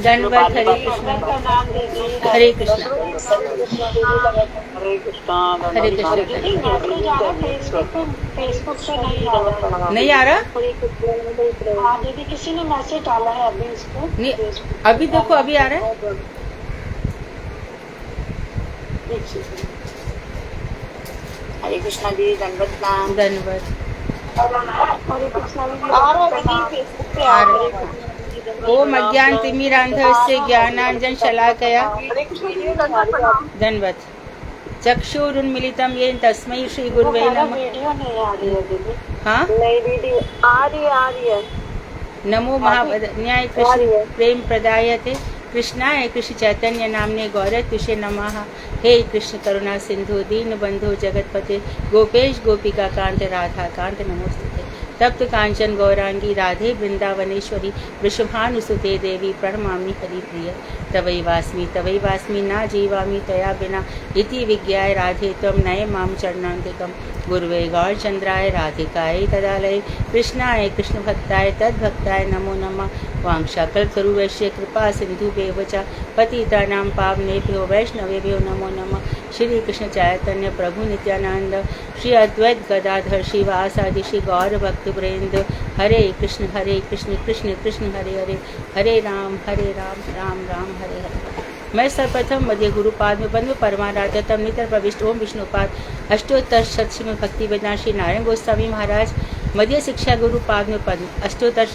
धन्यवाद। हरे कृष्णा। हरे कृष्णा। हरे कृष्णा। हरे कृष्णा। दीदी मैसेज आ रहा फेसबुक पे नहीं आ रहा। नहीं आ रहा? हाँ दीदी किसी ने मैसेज डाला है अभी इस पे। नहीं, अभी देखो, अभी आ रहा है। हरे कृष्णा दीदी, धन्यवाद। धन्यवाद। हरे कृष्णा दीदी, आ रहा है दीदी फेसबुक पे आ आ रहा रहा है। है। ओम अज्ञानतिमिरान्धस्य ज्ञानाञ्जन शलाकया हरे कृष्णा दीदी, धन्यवाद। धन्यवाद। चक्षुरुन्मीलितं येन तस्मै श्री गुरुवे नमः। वीडियो नहीं आ रही है दीदी। हाँ, नहीं दीदी, आ रही है। नमो महावदन्याय कृष्ण प्रेम प्रदायते कृष्णाय कृष्ण चैतन्य नामने गौरव तुषे नमः। हे कृष्ण करुणा सिंधु दीन बंधु जगतपते गोपेश गोपिका कांत राधा कांत नमोस्तुते। तप्त कांचन गौरांगी राधे वृंदावनेश्वरी वृषभानुसुते देवी प्रणमामि हरिप्रिय। तवै वास्मि ना जीवामि तया बिना इति विज्ञाय राधे त्वं नये मां चरणान्तिकम्। गुरुवे गौरचंद्राय राधिकाय तदालय कृष्णाय कृष्ण भक्ताय तद्भक्ताय नमो नमः। वांशाकल्पतरुवैश्य कृपा सिंधुभ्येव च पतितानां पावनेभ्यो वैष्णवेभ्यो नमो नमः। श्री कृष्ण चैतन्य प्रभु नित्यानंद श्री अद्वैत गदाधर श्रीवासादि श्री गौर भक्तवृंद। हरे कृष्ण कृष्ण कृष्ण हरे हरे, हरे राम राम राम हरे हरे। मैं सर्वप्रथम मध्य गुरुपाद में बंद परमाराध्यतम नितर प्रविष्ट ओम विष्णुपाद अष्टोत्तर शतशिव भक्ति वेदांत श्री नारायण गोस्वामी महाराज मध्य शिक्षा गुरुपाद में पद्म अष्टोत्तर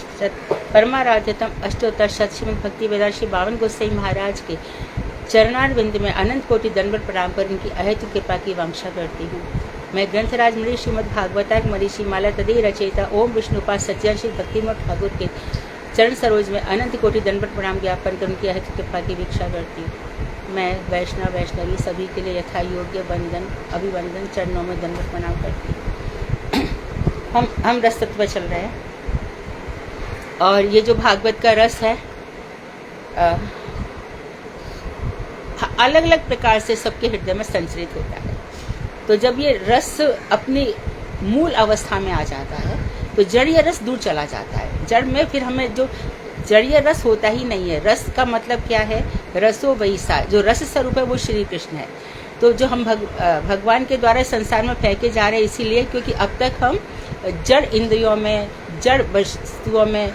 परमाराध्यतम अष्टोत्तर शतशिव भक्ति वेदांत श्री बावन गोस्वामी महाराज के चरणारविंद में अनंत कोटि दंडवत प्रणाम कर इनकी अहेतु कृपा की वांछा करती हूँ। मैं ग्रंथराज मणि श्रीमद् भागवतार मरीषि माला तदे रचयिता ओम विष्णुपाद सच्चिदानंद श्री भक्तिमठ ठाकुर के चरण सरोज में अनंत कोटि दंडवत प्रणाम ज्ञापन कर उनकी अहेतु कृपा की भिक्षा करती हूँ। मैं वैष्णवी सभी के लिए यथा योग्य वंदन अभिवंदन चरणों में दंडवत प्रणाम करती हूँ। हम रस तत्व पर चल रहे हैं और ये जो भागवत का रस है अलग अलग प्रकार से सबके हृदय में संचरित होता है। तो जब ये रस अपनी मूल अवस्था में आ जाता है तो जड़ीय रस दूर चला जाता है। जड़ में फिर हमें जो जड़ीय रस होता ही नहीं है। रस का मतलब क्या है? रसो वैसा, जो रस स्वरूप है वो श्री कृष्ण है। तो जो हम भगवान के द्वारा संसार में फेंके जा रहे हैं इसीलिए क्योंकि अब तक हम जड़ इंद्रियों में जड़ वस्तुओं में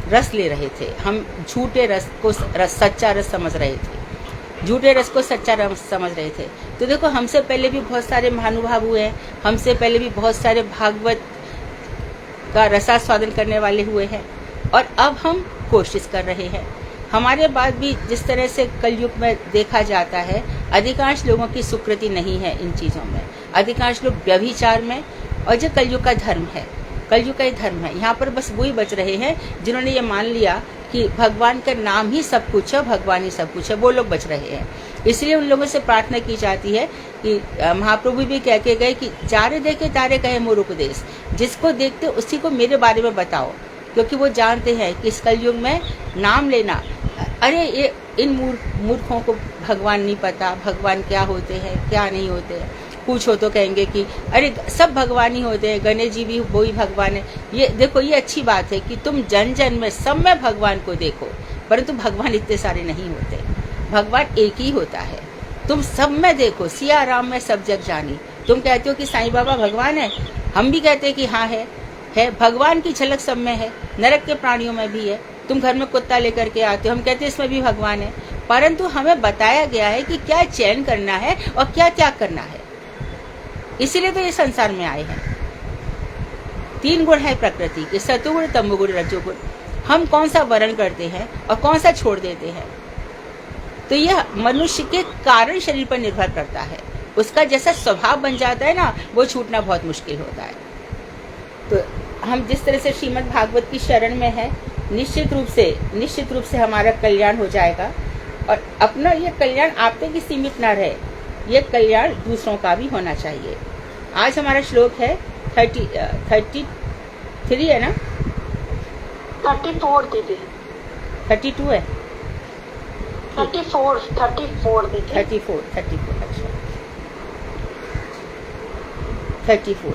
रस ले रहे थे। हम झूठे रस को सच्चा रस समझ रहे थे, झूठे रस को सच्चा रस समझ रहे थे। तो देखो हमसे पहले भी बहुत सारे महानुभाव हुए हैं, हमसे पहले भी बहुत सारे भागवत का रसास्वादन करने वाले हुए हैं और अब हम कोशिश कर रहे हैं। हमारे बाद भी जिस तरह से कलयुग में देखा जाता है अधिकांश लोगों की सुकृति नहीं है इन चीज़ों में। अधिकांश लोग व्यभिचार में, और जो कलयुग का धर्म है, कलयुग का ही धर्म है। यहाँ पर बस वही बच रहे हैं जिन्होंने ये मान लिया कि भगवान का नाम ही सब कुछ है, भगवान ही सब कुछ है, वो लोग बच रहे हैं। इसलिए उन लोगों से प्रार्थना की जाती है कि महाप्रभु भी कह के गए कि चारे देखे तारे कहे मोर उपदेश, जिसको देखते उसी को मेरे बारे में बताओ, क्योंकि वो जानते हैं कि इस कलयुग में नाम लेना, अरे ये इन मूर्खों को भगवान नहीं पता, भगवान क्या होते हैं क्या नहीं होते हैं। पूछो तो कहेंगे कि अरे सब भगवान ही होते हैं, गणेश जी भी वही भगवान है। ये देखो, ये अच्छी बात है कि तुम जन जन में सब में भगवान को देखो, परंतु भगवान इतने सारे नहीं होते, भगवान एक ही होता है। तुम सब में देखो, सिया राम में सब जग जानी। तुम कहते हो कि साईं बाबा भगवान है, हम भी कहते हैं कि हाँ है भगवान की झलक सब में है, नरक के प्राणियों में भी है। तुम घर में कुत्ता लेकर के आते हो, हम कहते हैं इसमें भी भगवान है, परंतु हमें बताया गया है कि क्या चयन करना है और क्या त्याग करना है। इसीलिए तो ये संसार में आए हैं। 3 गुण है प्रकृति के, सतुगुण तमोगुण रजोगुण। हम कौन सा वर्ण करते हैं और कौन सा छोड़ देते हैं, तो यह मनुष्य के कारण शरीर पर निर्भर करता है। उसका जैसा स्वभाव बन जाता है ना, वो छूटना बहुत मुश्किल होता है। तो हम जिस तरह से श्रीमद् भागवत की शरण में है, निश्चित रूप से हमारा कल्याण हो जाएगा। और अपना ये कल्याण आप तक ही सीमित ना रहे, ये कल्याण दूसरों का भी होना चाहिए। आज हमारा श्लोक है 33 है ना? 34 दीदी। 32 है? 34 दीदी। 34 अच्छा 34।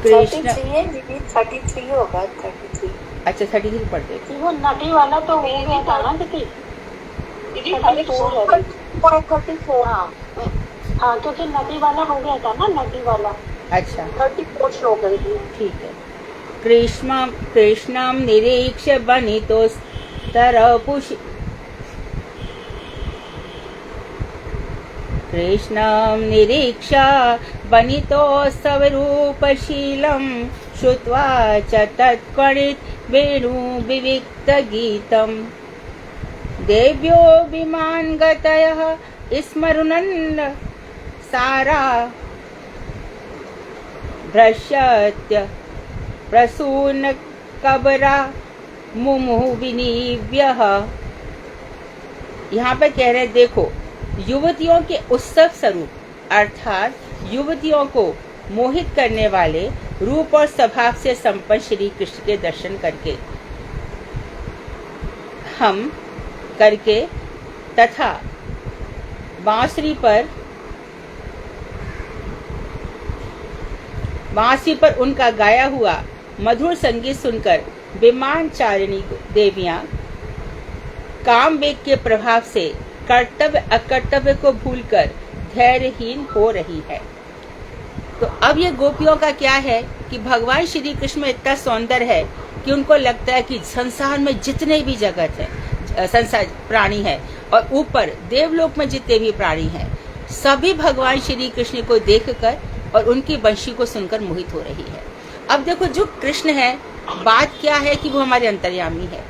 कृष्ण 33 है दीदी, 33 होगा, 33। अच्छा 33 पढ़ते थे। वो नदी वाला तो हो गया था ना दीदी, 34 है। 34 हाँ हाँ, क्योंकि नदी वाला हो गया था ना, नदी वाला। अच्छा 34 हो गई थी। ठीक है। कृष्णां निरीक्ष्य बनितोस्तरपुषि कृष्णां निरीक्ष्य बनितोत्सवरूपशीलं श्रुत्वा च तत्क्वणित वेणुविविक्तगीतम् देव्यो विमानगतयः स्मरुनन् सारा भ्रश्यत्य प्रसून कबरा मुमुहु विनीव्यः। यहाँ पे कह रहे देखो, युवतियों के उत्सव स्वरूप अर्थात युवतियों को मोहित करने वाले रूप और स्वभाव से संपन्न श्री कृष्ण के दर्शन करके तथा बांसुरी पर उनका गाया हुआ मधुर संगीत सुनकर विमानचारिणी देवियां काम वेग के प्रभाव से कर्तव्य अकर्तव्य को भूलकर धैर्यहीन हो रही है। तो अब ये गोपियों का क्या है कि भगवान श्री कृष्ण में इतना सौंदर्य है कि उनको लगता है कि संसार में जितने भी जगत है, संसार प्राणी है, और ऊपर देवलोक में जितने भी प्राणी हैं, सभी भगवान श्री कृष्ण को देखकर और उनकी वंशी को सुनकर मोहित हो रही है। अब देखो, जो कृष्ण है, बात क्या है कि वो हमारे अंतर्यामी है,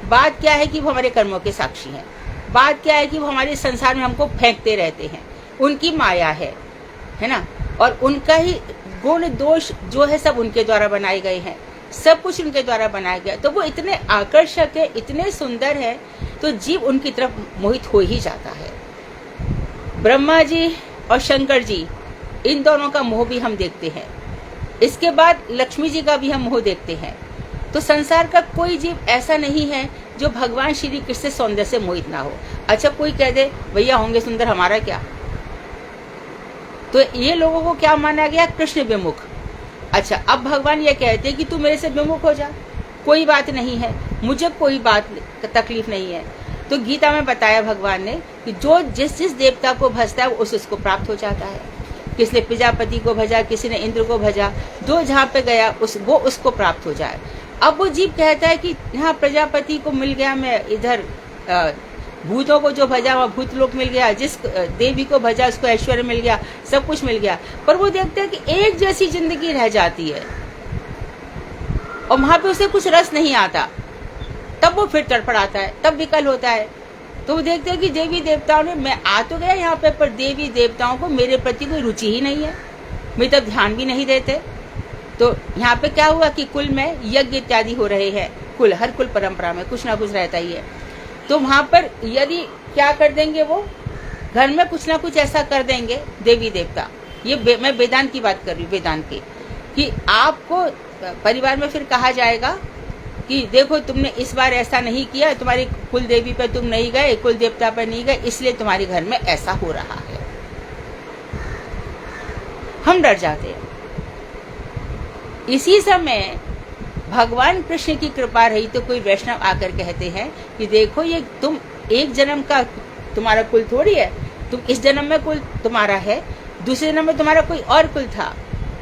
बात क्या है कि वो हमारे कर्मों के साक्षी हैं, बात क्या है कि वो हमारे संसार में हमको फेंकते रहते हैं, उनकी माया है ना, और उनका ही गुण दोष जो है सब उनके द्वारा बनाए गए हैं, सब कुछ उनके द्वारा बनाया गया। तो वो इतने आकर्षक है, इतने सुंदर है, तो जीव उनकी तरफ मोहित हो ही जाता है। ब्रह्मा जी और शंकर जी, इन दोनों का मोह भी हम देखते हैं। इसके बाद लक्ष्मी जी का भी हम मोह देखते हैं। तो संसार का कोई जीव ऐसा नहीं है जो भगवान श्री कृष्ण से सौंदर्य से मोहित ना हो। अच्छा, कोई कह दे भैया होंगे सुंदर, हमारा क्या, तो ये लोगों को क्या माना गया, कृष्ण विमुख। अच्छा, अब भगवान ये कहते हैं कि तू मेरे से विमुख हो जा, कोई बात नहीं है, मुझे कोई बात तकलीफ नहीं है। तो गीता में बताया भगवान ने कि जो जिस देवता को भजता है वो उसको प्राप्त हो जाता है। किसी ने प्रजापति को भजा, किसी ने इंद्र को भजा, जो जहाँ पे गया वो उसको प्राप्त हो जाए। अब वो जीव कहता है कि यहाँ प्रजापति को मिल गया, मैं इधर भूतों को जो भजा वहाँ भूत लोक मिल गया, जिस देवी को भजा उसको ऐश्वर्य मिल गया, सब कुछ मिल गया। पर वो देखते हैं कि एक जैसी जिंदगी रह जाती है और वहां पे उसे कुछ रस नहीं आता, तब वो फिर तड़फड़ाता है, तब विकल होता है। तो वो देखते हैं कि देवी देवताओं ने, मैं आ तो गया यहाँ पे, पर देवी देवताओं को मेरे प्रति कोई रुचि ही नहीं है, मेरी तरफ ध्यान भी नहीं देते। तो यहाँ पे क्या हुआ कि कुल में यज्ञ इत्यादि हो रहे हैं, हर कुल परंपरा में कुछ ना कुछ रहता ही है। तो वहां पर यदि क्या कर देंगे, वो घर में कुछ ना कुछ ऐसा कर देंगे देवी देवता, ये मैं वेदांत की बात कर रही हूँ, वेदांत की, कि आपको परिवार में फिर कहा जाएगा कि देखो तुमने इस बार ऐसा नहीं किया, तुम्हारी कुल देवी पर तुम नहीं गए, कुल देवता पर नहीं गए, इसलिए तुम्हारे घर में ऐसा हो रहा है। हम डर जाते हैं। इसी समय भगवान कृष्ण की कृपा रही तो कोई वैष्णव आकर कहते हैं कि देखो, ये तुम एक जन्म का तुम्हारा कुल थोड़ी है, तुम इस जन्म में कुल तुम्हारा है, दूसरे जन्म में तुम्हारा कोई और कुल था।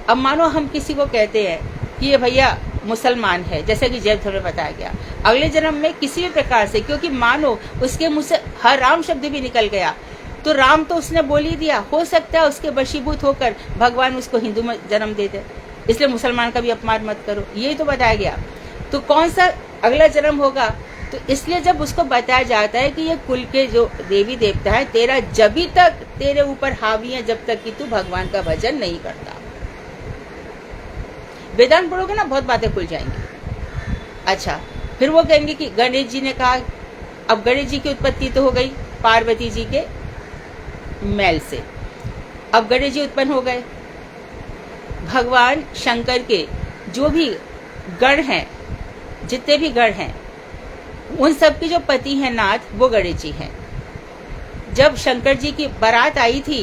अब मानो हम किसी को कहते हैं कि ये भैया मुसलमान है, जैसे कि जैन धर्म में बताया गया, अगले जन्म में किसी भी प्रकार से, क्योंकि मानो उसके मुंह से हर राम शब्द भी निकल गया, तो राम तो उसने बोल ही दिया, हो सकता है उसके वशीभूत होकर भगवान उसको हिंदू में जन्म दे दे, इसलिए मुसलमान का भी अपमान मत करो, यही तो बताया गया। तो कौन सा अगला जन्म होगा, तो इसलिए जब उसको बताया जाता है कि ये कुल के जो देवी देवता है तेरा जभी तक तेरे ऊपर हावी है, जब तक कि तू भगवान का भजन नहीं करता। वेदांत पढ़ोगे ना, बहुत बातें खुल जाएंगी। अच्छा, फिर वो कहेंगे कि गणेश जी ने कहा, अब गणेश जी की उत्पत्ति तो हो गई पार्वती जी के मैल से, अब गणेश जी उत्पन्न हो गए। भगवान शंकर के जो भी गण हैं, जितने भी गण हैं, उन सब के जो पति हैं नाथ, वो गणेश जी हैं। जब शंकर जी की बारात आई थी,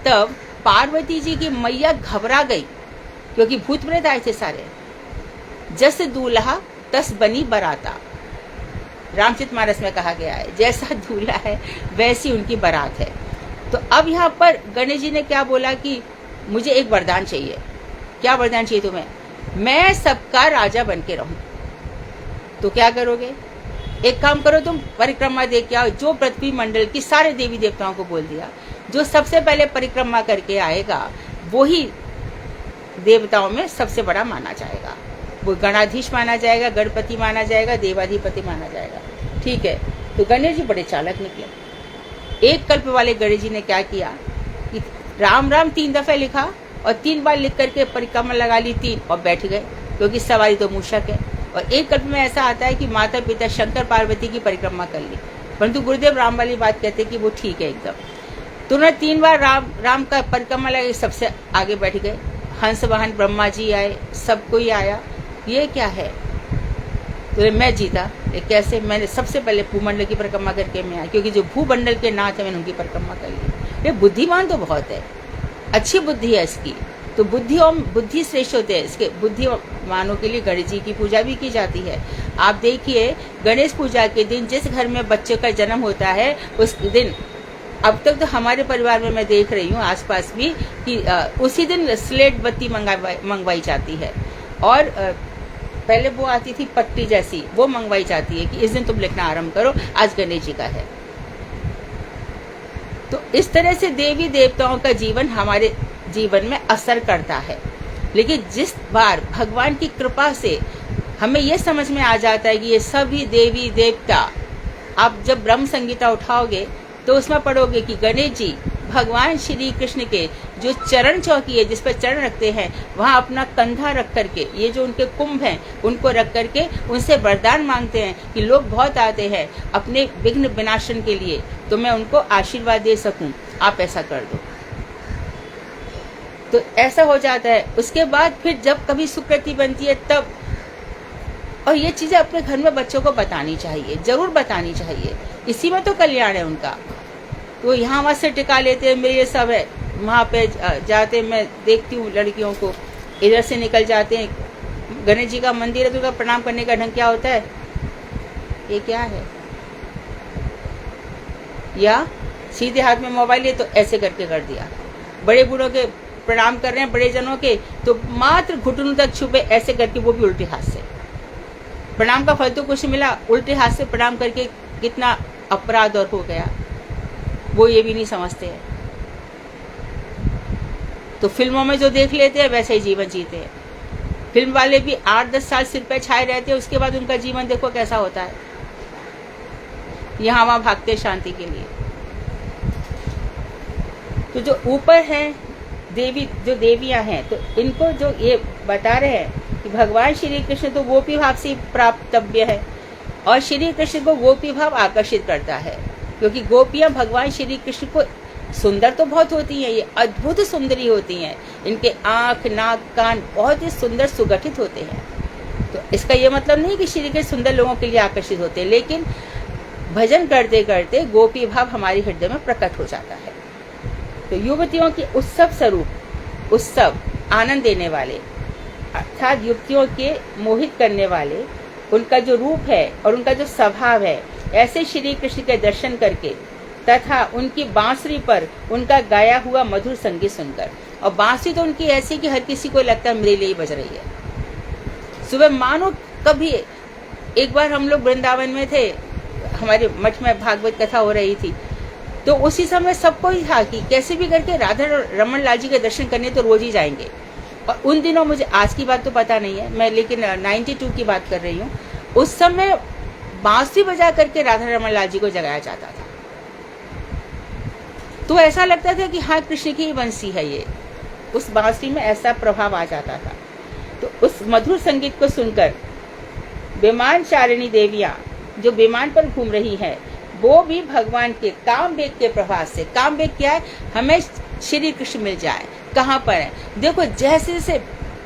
तब पार्वती जी की मैया घबरा गई क्योंकि भूत प्रेत आए थे सारे। जस दूल्हा तस बनी बराता, रामचरितमानस में कहा गया है, जैसा दूल्हा है वैसी उनकी बारात है। तो अब यहाँ पर गणेश जी ने क्या बोला कि मुझे एक वरदान चाहिए। क्या वरदान चाहिए तुम्हें? मैं सबका राजा बन के रहूं। तो क्या करोगे? एक काम करो, तुम परिक्रमा दे के आओ। जो पृथ्वी मंडल की सारे देवी देवताओं को बोल दिया, जो सबसे पहले परिक्रमा करके आएगा वो ही देवताओं में सबसे बड़ा माना जाएगा। वो गणाधीश माना जाएगा, गणपति माना जाएगा, देवाधिपति माना जाएगा। ठीक है। तो गणेश जी बड़े चालाक निकले। एक कल्प वाले गणेश जी ने क्या किया कि राम राम 3 दफे लिखा और 3 बार लिख करके परिक्रमा लगा ली 3 और बैठ गए, क्योंकि सवारी तो मूषक है। और एक कल्प में ऐसा आता है कि माता पिता शंकर पार्वती की परिक्रमा कर ली, परंतु गुरुदेव राम वाली बात कहते हैं कि वो ठीक है एकदम। तो उन्होंने 3 बार राम का परिक्रमा लगा, सबसे आगे बैठ गए। हंस वाहन ब्रह्मा जी आए, सब कोई आया। ये क्या है? तो मैं जीता। कैसे? मैंने सबसे पहले भूमंडल की परिक्रमा करके मैं आया, क्योंकि जो भूमंडल के नाथ है मैंने उनकी परिक्रमा कर ली। ये बुद्धिमान तो बहुत है, अच्छी बुद्धि है इसकी। तो बुद्धि श्रेष्ठ होते हैं इसके। बुद्धिमानों के लिए गणेश जी की पूजा भी की जाती है। आप देखिए, गणेश पूजा के दिन जिस घर में बच्चे का जन्म होता है उस दिन, अब तक तो हमारे परिवार में मैं देख रही हूँ आसपास भी कि उसी दिन स्लेट बत्ती मंगवाई जाती है। और पहले वो आती थी पट्टी जैसी, वो मंगवाई जाती है कि इस दिन तुम लिखना आरंभ करो, आज गणेश जी का है। तो इस तरह से देवी देवताओं का जीवन हमारे जीवन में असर करता है। लेकिन जिस बार भगवान की कृपा से हमें यह समझ में आ जाता है कि ये सभी देवी देवता, आप जब ब्रह्म संगीता उठाओगे तो उसमें पढ़ोगे कि गणेश जी भगवान श्री कृष्ण के जो चरण चौकी है, जिस पर चरण रखते हैं, वहाँ अपना कंधा रख करके, ये जो उनके कुंभ हैं उनको रख करके उनसे वरदान मांगते हैं कि लोग बहुत आते हैं अपने विघ्न विनाशन के लिए, तो मैं उनको आशीर्वाद दे सकूं, आप ऐसा कर दो। तो ऐसा हो जाता है। उसके बाद फिर जब कभी सुकृति बनती है तब, और ये चीजें अपने घर में बच्चों को बतानी चाहिए, जरूर बतानी चाहिए, इसी में तो कल्याण है उनका। तो यहाँ वहाँ से टिका लेते हैं, मेरे सब है, वहाँ पे जाते मैं देखती हूँ लड़कियों को, इधर से निकल जाते हैं। गणेश जी का मंदिर है तो उनका प्रणाम करने का ढंग क्या होता है? ये क्या है? या सीधे हाथ में मोबाइल है तो ऐसे करके कर दिया। बड़े बूढ़ों के प्रणाम कर रहे हैं, बड़े जनों के, तो मात्र घुटनों तक छुपे ऐसे करके, वो भी उल्टे हाथ से। प्रणाम का फल तो कुछ मिला, उल्टे हाथ से प्रणाम करके कितना अपराध और हो गया, वो ये भी नहीं समझते हैं। तो फिल्मों में जो देख लेते हैं वैसे ही जीवन जीते हैं। फिल्म वाले भी 8-10 साल सिर पे छाए रहते हैं, उसके बाद उनका जीवन देखो कैसा होता है, यहाँ वहाँ भागते शांति के लिए। तो जो ऊपर है देवी, जो देवियां हैं, तो इनको जो ये बता रहे हैं कि भगवान श्री कृष्ण तो गोपी भाव से प्राप्तव्य है, और श्री कृष्ण को गोपी भाव आकर्षित करता है, क्योंकि गोपियां भगवान श्री कृष्ण को सुंदर तो बहुत होती हैं, ये अद्भुत सुंदरी होती हैं, इनके आंख नाक कान बहुत ही सुंदर सुगठित होते हैं। तो इसका ये मतलब नहीं कि श्री कृष्ण सुंदर लोगों के लिए आकर्षित होते हैं, लेकिन भजन करते करते गोपी भाव हमारे हृदय में प्रकट हो जाता है। तो युवतियों की उत्सव स्वरूप, उत्सव आनंद देने वाले, अर्थात युवतियों के मोहित करने वाले, उनका जो रूप है और उनका जो स्वभाव है, ऐसे श्री कृष्ण के दर्शन करके तथा उनकी बांसुरी पर उनका गाया हुआ मधुर संगीत सुनकर, और बांसुरी तो उनकी ऐसी कि हर किसी को लगता है मेरे लिए बज रही है। सुबह मानो कभी एक बार हम लोग वृंदावन में थे, हमारे मठ में भागवत कथा हो रही थी, तो उसी समय सबको ही था कि कैसे भी करके राधा रमन लाल जी के दर्शन करने तो रोज ही जाएंगे। और उन दिनों, मुझे आज की बात तो पता नहीं है मैं, लेकिन 92 की बात कर रही हूँ, उस समय बांसुरी बजा करके राधा रमन लाल जी को जगाया जाता था। तो ऐसा लगता था कि हाँ कृष्ण की ही बंसी है ये, उस बांसुरी में ऐसा प्रभाव आ जाता था। तो उस मधुर संगीत को सुनकर विमान चारिणी देवियां जो विमान पर घूम रही हैं, वो भी भगवान के काम वेग के प्रभाव से, काम वेग क्या है? हमें श्री कृष्ण मिल जाए। कहाँ पर है? देखो, जैसे जैसे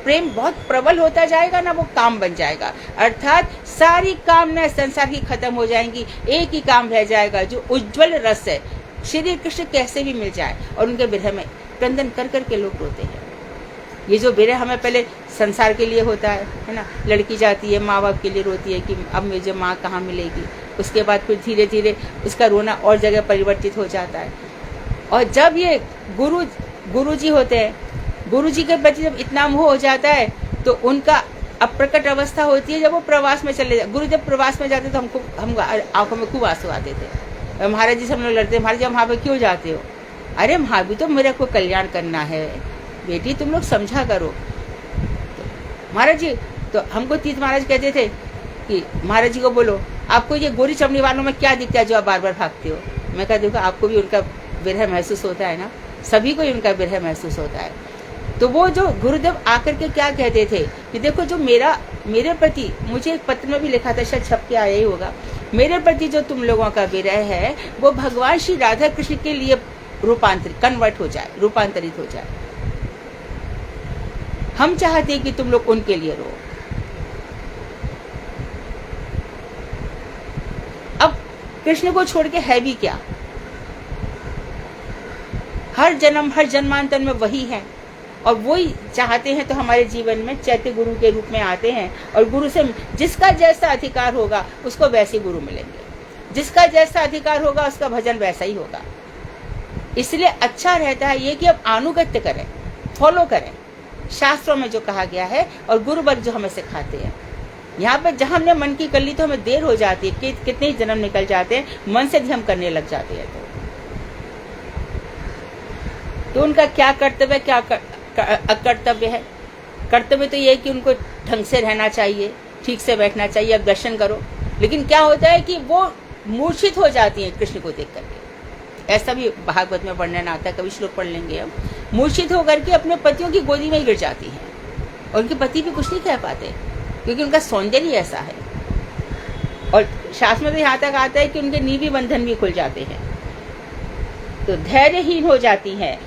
प्रेम बहुत प्रबल होता जाएगा ना, वो काम बन जाएगा, अर्थात सारी कामनाएं संसार की खत्म हो जाएंगी, एक ही काम रह जाएगा जो उज्जवल रस है, श्री कृष्ण कैसे भी मिल जाए। और उनके विरह में क्रंदन कर करके लोग रोते हैं। ये जो विरह हमें पहले संसार के लिए होता है ना, लड़की जाती है माँ बाप के लिए रोती है कि अब मुझे माँ कहाँ मिलेगी, उसके बाद फिर धीरे धीरे उसका रोना और जगह परिवर्तित हो जाता है। और जब ये गुरु जी होते हैं, गुरु जी के प्रति जब इतना मोह हो जाता है तो उनका अप्रकट अवस्था होती है जब वो प्रवास में चले जाते। गुरु जब प्रवास में जाते तो हम आंखों में खूब आंसू आते थे। महाराज जी से हम लोग लड़ते, महाराज जी वहाँ पे क्यों जाते हो? अरे वहाँ भी तो मेरे को कल्याण करना है बेटी, तुम लोग समझा करो। तो महाराज जी तो हमको तीर्थ महाराज कहते थे कि महाराज जी को बोलो आपको ये गोरी चमड़ी वालों में क्या दिखता है जो आप बार बार भागते हो? मैं कहा देखो आपको भी उनका विरह महसूस होता है ना, सभी को ही उनका विरह महसूस होता है। तो वो जो गुरुदेव आकर के क्या कहते थे कि देखो जो मेरे प्रति, मुझे एक पत्र में भी लिखा था, शायद छप के आया ही होगा, मेरे प्रति जो तुम लोगों का विरह है वो भगवान श्री राधा कृष्ण के लिए रूपांतरित हो जाए। हम चाहते हैं कि तुम लोग उनके लिए रो। अब कृष्ण को छोड़ के है भी क्या? हर जन्मांतर में वही है और वही चाहते हैं। तो हमारे जीवन में चैत्य गुरु के रूप में आते हैं और गुरु से जिसका जैसा अधिकार होगा उसको वैसे गुरु मिलेंगे, जिसका जैसा अधिकार होगा उसका भजन वैसा ही होगा। इसलिए अच्छा रहता है ये कि अब अनुगत्य करें, फॉलो करें शास्त्रों में जो कहा गया है और गुरु वर्ग जो हमें सिखाते हैं। यहाँ पर जहाँ हमने मन की कर ली तो हमें देर हो जाती है, कितने ही जन्म निकल जाते हैं, मन से भी हम करने लग जाते हैं। तो उनका क्या कर्तव्य, क्या अकर्तव्य है? कर्तव्य तो ये है कि उनको ढंग से रहना चाहिए, ठीक से बैठना चाहिए। अब दर्शन करो, लेकिन क्या होता है कि वो मूर्छित हो जाती हैं कृष्ण को देख करके। ऐसा भी भागवत में वर्णन आता है, कभी श्लोक पढ़ लेंगे हम। मूर्छित होकर के अपने पतियों की गोदी में गिर जाती हैं और उनके पति भी कुछ नहीं कह पाते क्योंकि उनका सौंदर्य ऐसा है। और शास्त्र में तो यहाँ तक आता है कि उनके नीवी बंधन भी खुल जाते हैं, तो धैर्यहीन हो जाती हैं।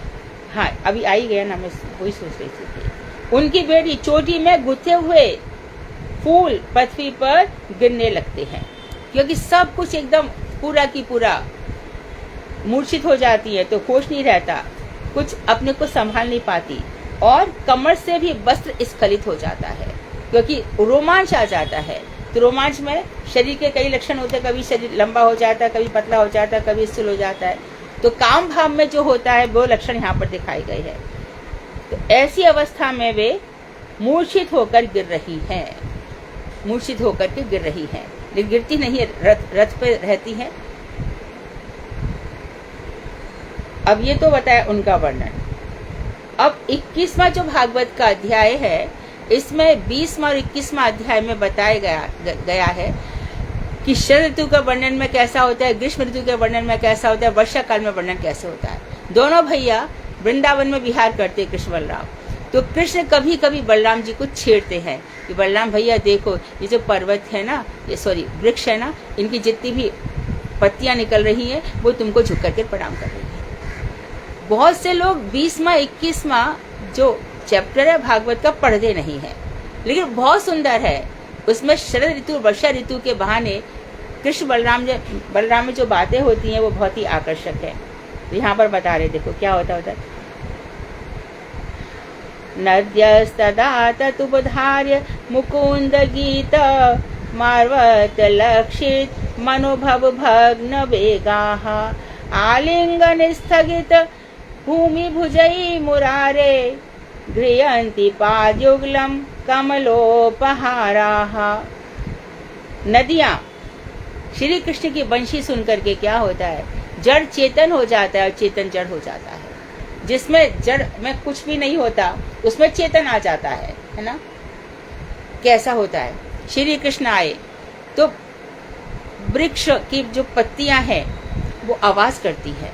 हाँ अभी आई गया ना, मैं वही सोच रही थी। उनकी बेटी चोटी में गुथे हुए फूल पृथ्वी पर गिरने लगते हैं क्योंकि सब कुछ एकदम पूरा की पूरा मूर्छित हो जाती है, तो होश नहीं रहता, कुछ अपने को संभाल नहीं पाती और कमर से भी वस्त्र स्खलित हो जाता है क्योंकि रोमांच आ जाता है। तो रोमांच में शरीर के कई लक्षण होते हैं, कभी शरीर लंबा हो जाता है, कभी पतला हो जाता है, कभी स्थूल हो जाता है। तो काम भाव में जो होता है वो लक्षण यहाँ पर दिखाए गए हैं। तो ऐसी अवस्था में वे मूर्छित होकर गिर रही हैं, मूर्छित होकर के गिर रही हैं, लेकिन गिरती नहीं है, रथ पे रहती हैं। अब ये तो बताया उनका वर्णन। अब 21वां जो भागवत का अध्याय है, इसमें 20वां और 21वां अध्याय में बताया गया है कि शरद ऋतु का वर्णन में कैसा होता है, ग्रीष्म ऋतु के वर्णन में कैसा होता है, वर्षा काल में वर्णन कैसे होता है। दोनों भैया वृंदावन में विहार करते हैं, कृष्ण बलराम। तो कृष्ण कभी कभी बलराम जी को छेड़ते हैं कि बलराम भैया देखो ये जो पर्वत है ना, ये वृक्ष है ना, इनकी जितनी भी पत्तियां निकल रही है वो तुमको झुक करके प्रणाम कर रही है। बहुत से लोग 20वां 21वां जो चैप्टर है भागवत का पढ़ते नहीं है, लेकिन बहुत सुंदर है। उसमें शरद ऋतु वर्षा ऋतु के बहाने कृष्ण बलराम में जो बातें होती हैं वो बहुत ही आकर्षक है। तो यहाँ पर बता रहे, देखो क्या होता है। नद्यस्तदा ततुपधार्य मुकुंद गीत मार्वत लक्षित मनोभव भग्न वेगाः आलिंगन स्थगित भूमि भुजई मुरारे गृहन्ति पादयुगलम कमलोपहाराः। नदियां श्री कृष्ण की वंशी सुन करके क्या होता है, जड़ चेतन हो जाता है और चेतन जड़ हो जाता है। जिसमें जड़ में कुछ भी नहीं होता उसमें चेतन आ जाता है ना। कैसा होता है, श्री कृष्ण आए तो वृक्ष की जो पत्तियां हैं वो आवाज करती है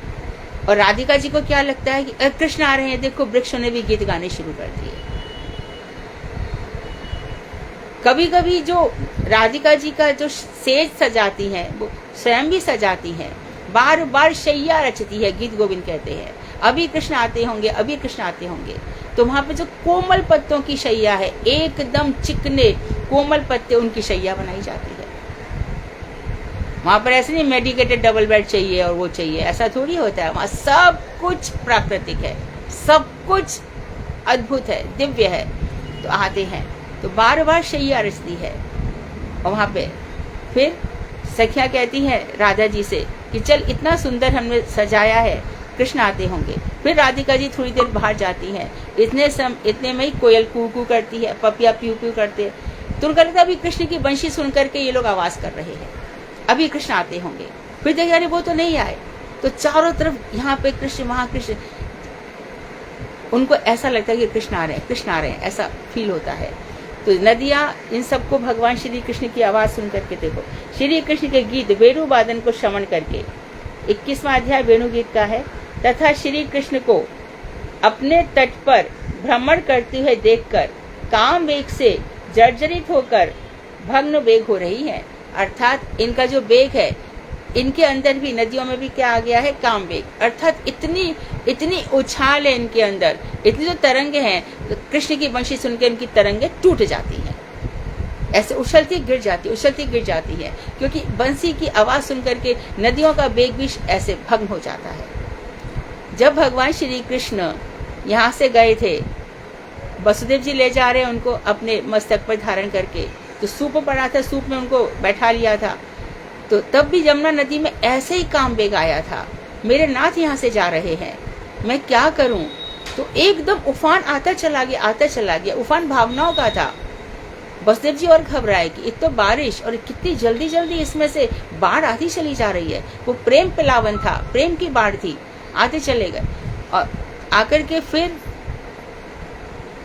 और राधिका जी को क्या लगता है कि कृष्ण आ रहे हैं, देखो वृक्षों ने भी गीत गाने शुरू कर दिए। कभी कभी जो राधिका जी का जो सेज सजाती हैं वो स्वयं भी सजाती हैं, बार बार शैया रचती है, गीत गोविंद कहते हैं। अभी कृष्ण आते होंगे, अभी कृष्ण आते होंगे। तो वहां पे जो कोमल पत्तों की शैया है, एकदम चिकने कोमल पत्ते, उनकी शैया बनाई जाती है। वहां पर ऐसे नहीं मेडिकेटेड डबल बेड चाहिए और वो चाहिए, ऐसा थोड़ी होता है। वहां सब कुछ प्राकृतिक है, सब कुछ अद्भुत है, दिव्य है। तो आते हैं तो बार बार शैया रचती है, और वहाँ पे फिर सखियाँ कहती हैं राधा जी से कि चल इतना सुंदर हमने सजाया है, कृष्ण आते होंगे। फिर राधिका जी थोड़ी देर बाहर जाती हैं, इतने में ही कोयल कू कू करती है, पपिया प्यू प्यू करते हैं। तो उनका लगता है अभी कृष्ण की बंशी सुन करके ये लोग आवाज कर रहे हैं, अभी कृष्ण आते होंगे। फिर देखिए अरे वो तो नहीं आए। तो चारों तरफ यहाँ पे कृष्ण, वहां कृष्ण, उनको ऐसा लगता है कि कृष्ण आ रहे हैं, कृष्ण आ रहे हैं, ऐसा फील होता है। तो नदियां इन सबको भगवान श्री कृष्ण की आवाज सुन करके, देखो श्री कृष्ण के गीत वेणु वादन को श्रवण करके, 21वां अध्याय वेणु गीत का है। तथा श्री कृष्ण को अपने तट पर भ्रमण करते हुए देखकर काम वेग से जर्जरित होकर भग्न वेग हो रही है। अर्थात इनका जो वेग है, इनके अंदर भी, नदियों में भी क्या आ गया है, काम वेग। अर्थात इतनी उछाल है इनके अंदर, इतनी जो तरंगे हैं, तो कृष्ण की बंशी सुनकर इनकी तरंगे टूट जाती हैं, ऐसे उछलती गिर जाती है, क्योंकि बंसी की आवाज सुनकर के नदियों का वेग भी ऐसे भग्न हो जाता है। जब भगवान श्री कृष्ण यहाँ से गए थे, वसुदेव जी ले जा रहे हैं उनको अपने मस्तक पर धारण करके, तो सूप पड़ा था, सूप में उनको बैठा लिया था। तो तब भी यमुना नदी में ऐसे ही काम वेग आया था, मेरे नाथ यहाँ से जा रहे हैं, मैं क्या करूं। तो एकदम उफान आता चला गया। उफान भावनाओं का था। वसुदेव जी और घबराए कि एक तो बारिश, और कितनी जल्दी जल्दी इसमें से बाढ़ आती चली जा रही है। वो प्रेम पिलावन था, प्रेम की बाढ़ थी, आते चले गए। और आकर के फिर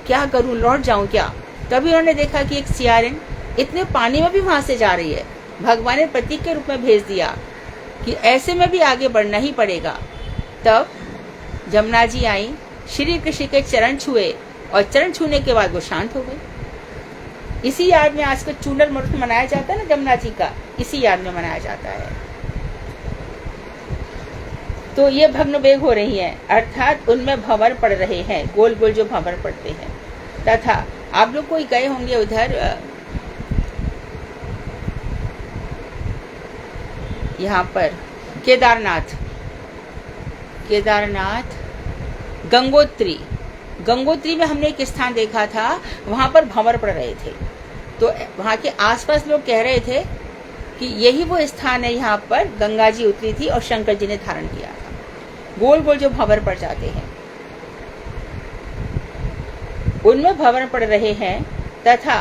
क्या करूं, लौट जाऊं क्या। तभी उन्होंने देखा कि एक सियारिन इतने पानी में भी वहां से जा रही है। भगवान ने प्रतीक के रूप में भेज दिया कि ऐसे में भी आगे बढ़ना ही पड़ेगा। तब जमुना जी आई, श्री कृष्ण के चरण छुए, और चरण छूने के बाद वो शांत हो गई। इसी याद में आज को चूनर मुहूर्त मनाया जाता है ना, जमुना जी का, इसी याद में मनाया जाता है। तो ये भग्न वेग हो रही है, अर्थात उनमें भंवर पड़ रहे हैं, गोल गोल जो भंवर पड़ते हैं। तथा आप लोग कोई गए होंगे उधर, यहाँ पर केदारनाथ, गंगोत्री में हमने एक स्थान देखा था, वहां पर भंवर पड़ रहे थे। तो वहां के आसपास लोग कह रहे थे कि यही वो स्थान है, यहाँ पर गंगा जी उतरी थी और शंकर जी ने धारण किया था। गोल गोल जो भंवर पड़ जाते हैं, उनमें भंवर पड़ रहे हैं। तथा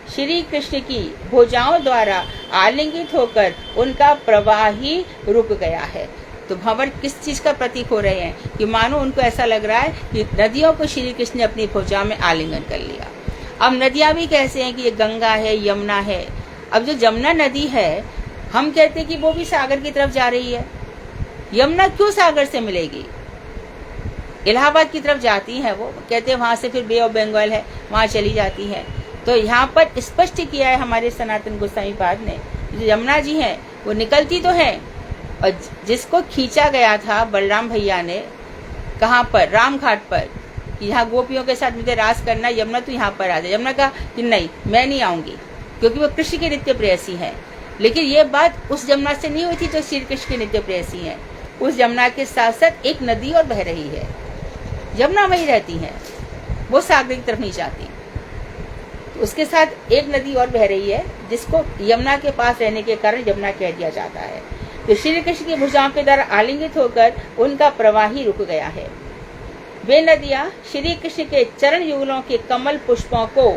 श्री कृष्ण की भुजाओं द्वारा आलिंगित होकर उनका प्रवाह ही रुक गया है। तो भंवर किस चीज का प्रतीक हो रहे हैं कि मानो उनको ऐसा लग रहा है कि नदियों को श्री कृष्ण ने अपनी भुजा में आलिंगन कर लिया। अब नदियां भी कैसे हैं कि ये गंगा है, यमुना है। अब जो यमुना नदी है, हम कहते हैं कि वो भी सागर की तरफ जा रही है। यमुना क्यों सागर से मिलेगी? इलाहाबाद की तरफ जाती है, वो कहते हैं वहां से फिर बे ऑफ बंगाल है, वहां चली जाती है। तो यहाँ पर स्पष्ट किया है हमारे सनातन गोस्वामी पाद ने, जो यमुना जी हैं वो निकलती तो है, और जिसको खींचा गया था बलराम भैया ने, कहाँ पर, राम घाट पर, यहाँ गोपियों के साथ मुझे रास करना, यमुना तो यहाँ पर आ जाए। यमुना कहा कि नहीं, मैं नहीं आऊंगी, क्योंकि वो कृष्ण की नित्य प्रेयसी है। लेकिन ये बात उस यमुना से नहीं हुई थी जो श्री कृष्ण की नित्य प्रेयसी है। उस यमुना के साथ साथ एक नदी और बह रही है, यमुना वही रहती है, वो सागर की तरफ नहीं जाती। तो उसके साथ एक नदी और बह रही है, जिसको यमुना के पास रहने के कारण यमुना कह दिया जाता है। तो श्री कृष्ण की भुजाओं के द्वारा आलिंगित होकर उनका प्रवाह ही रुक गया है। वे नदियां श्री कृष्ण के चरण युगलों के कमल पुष्पों को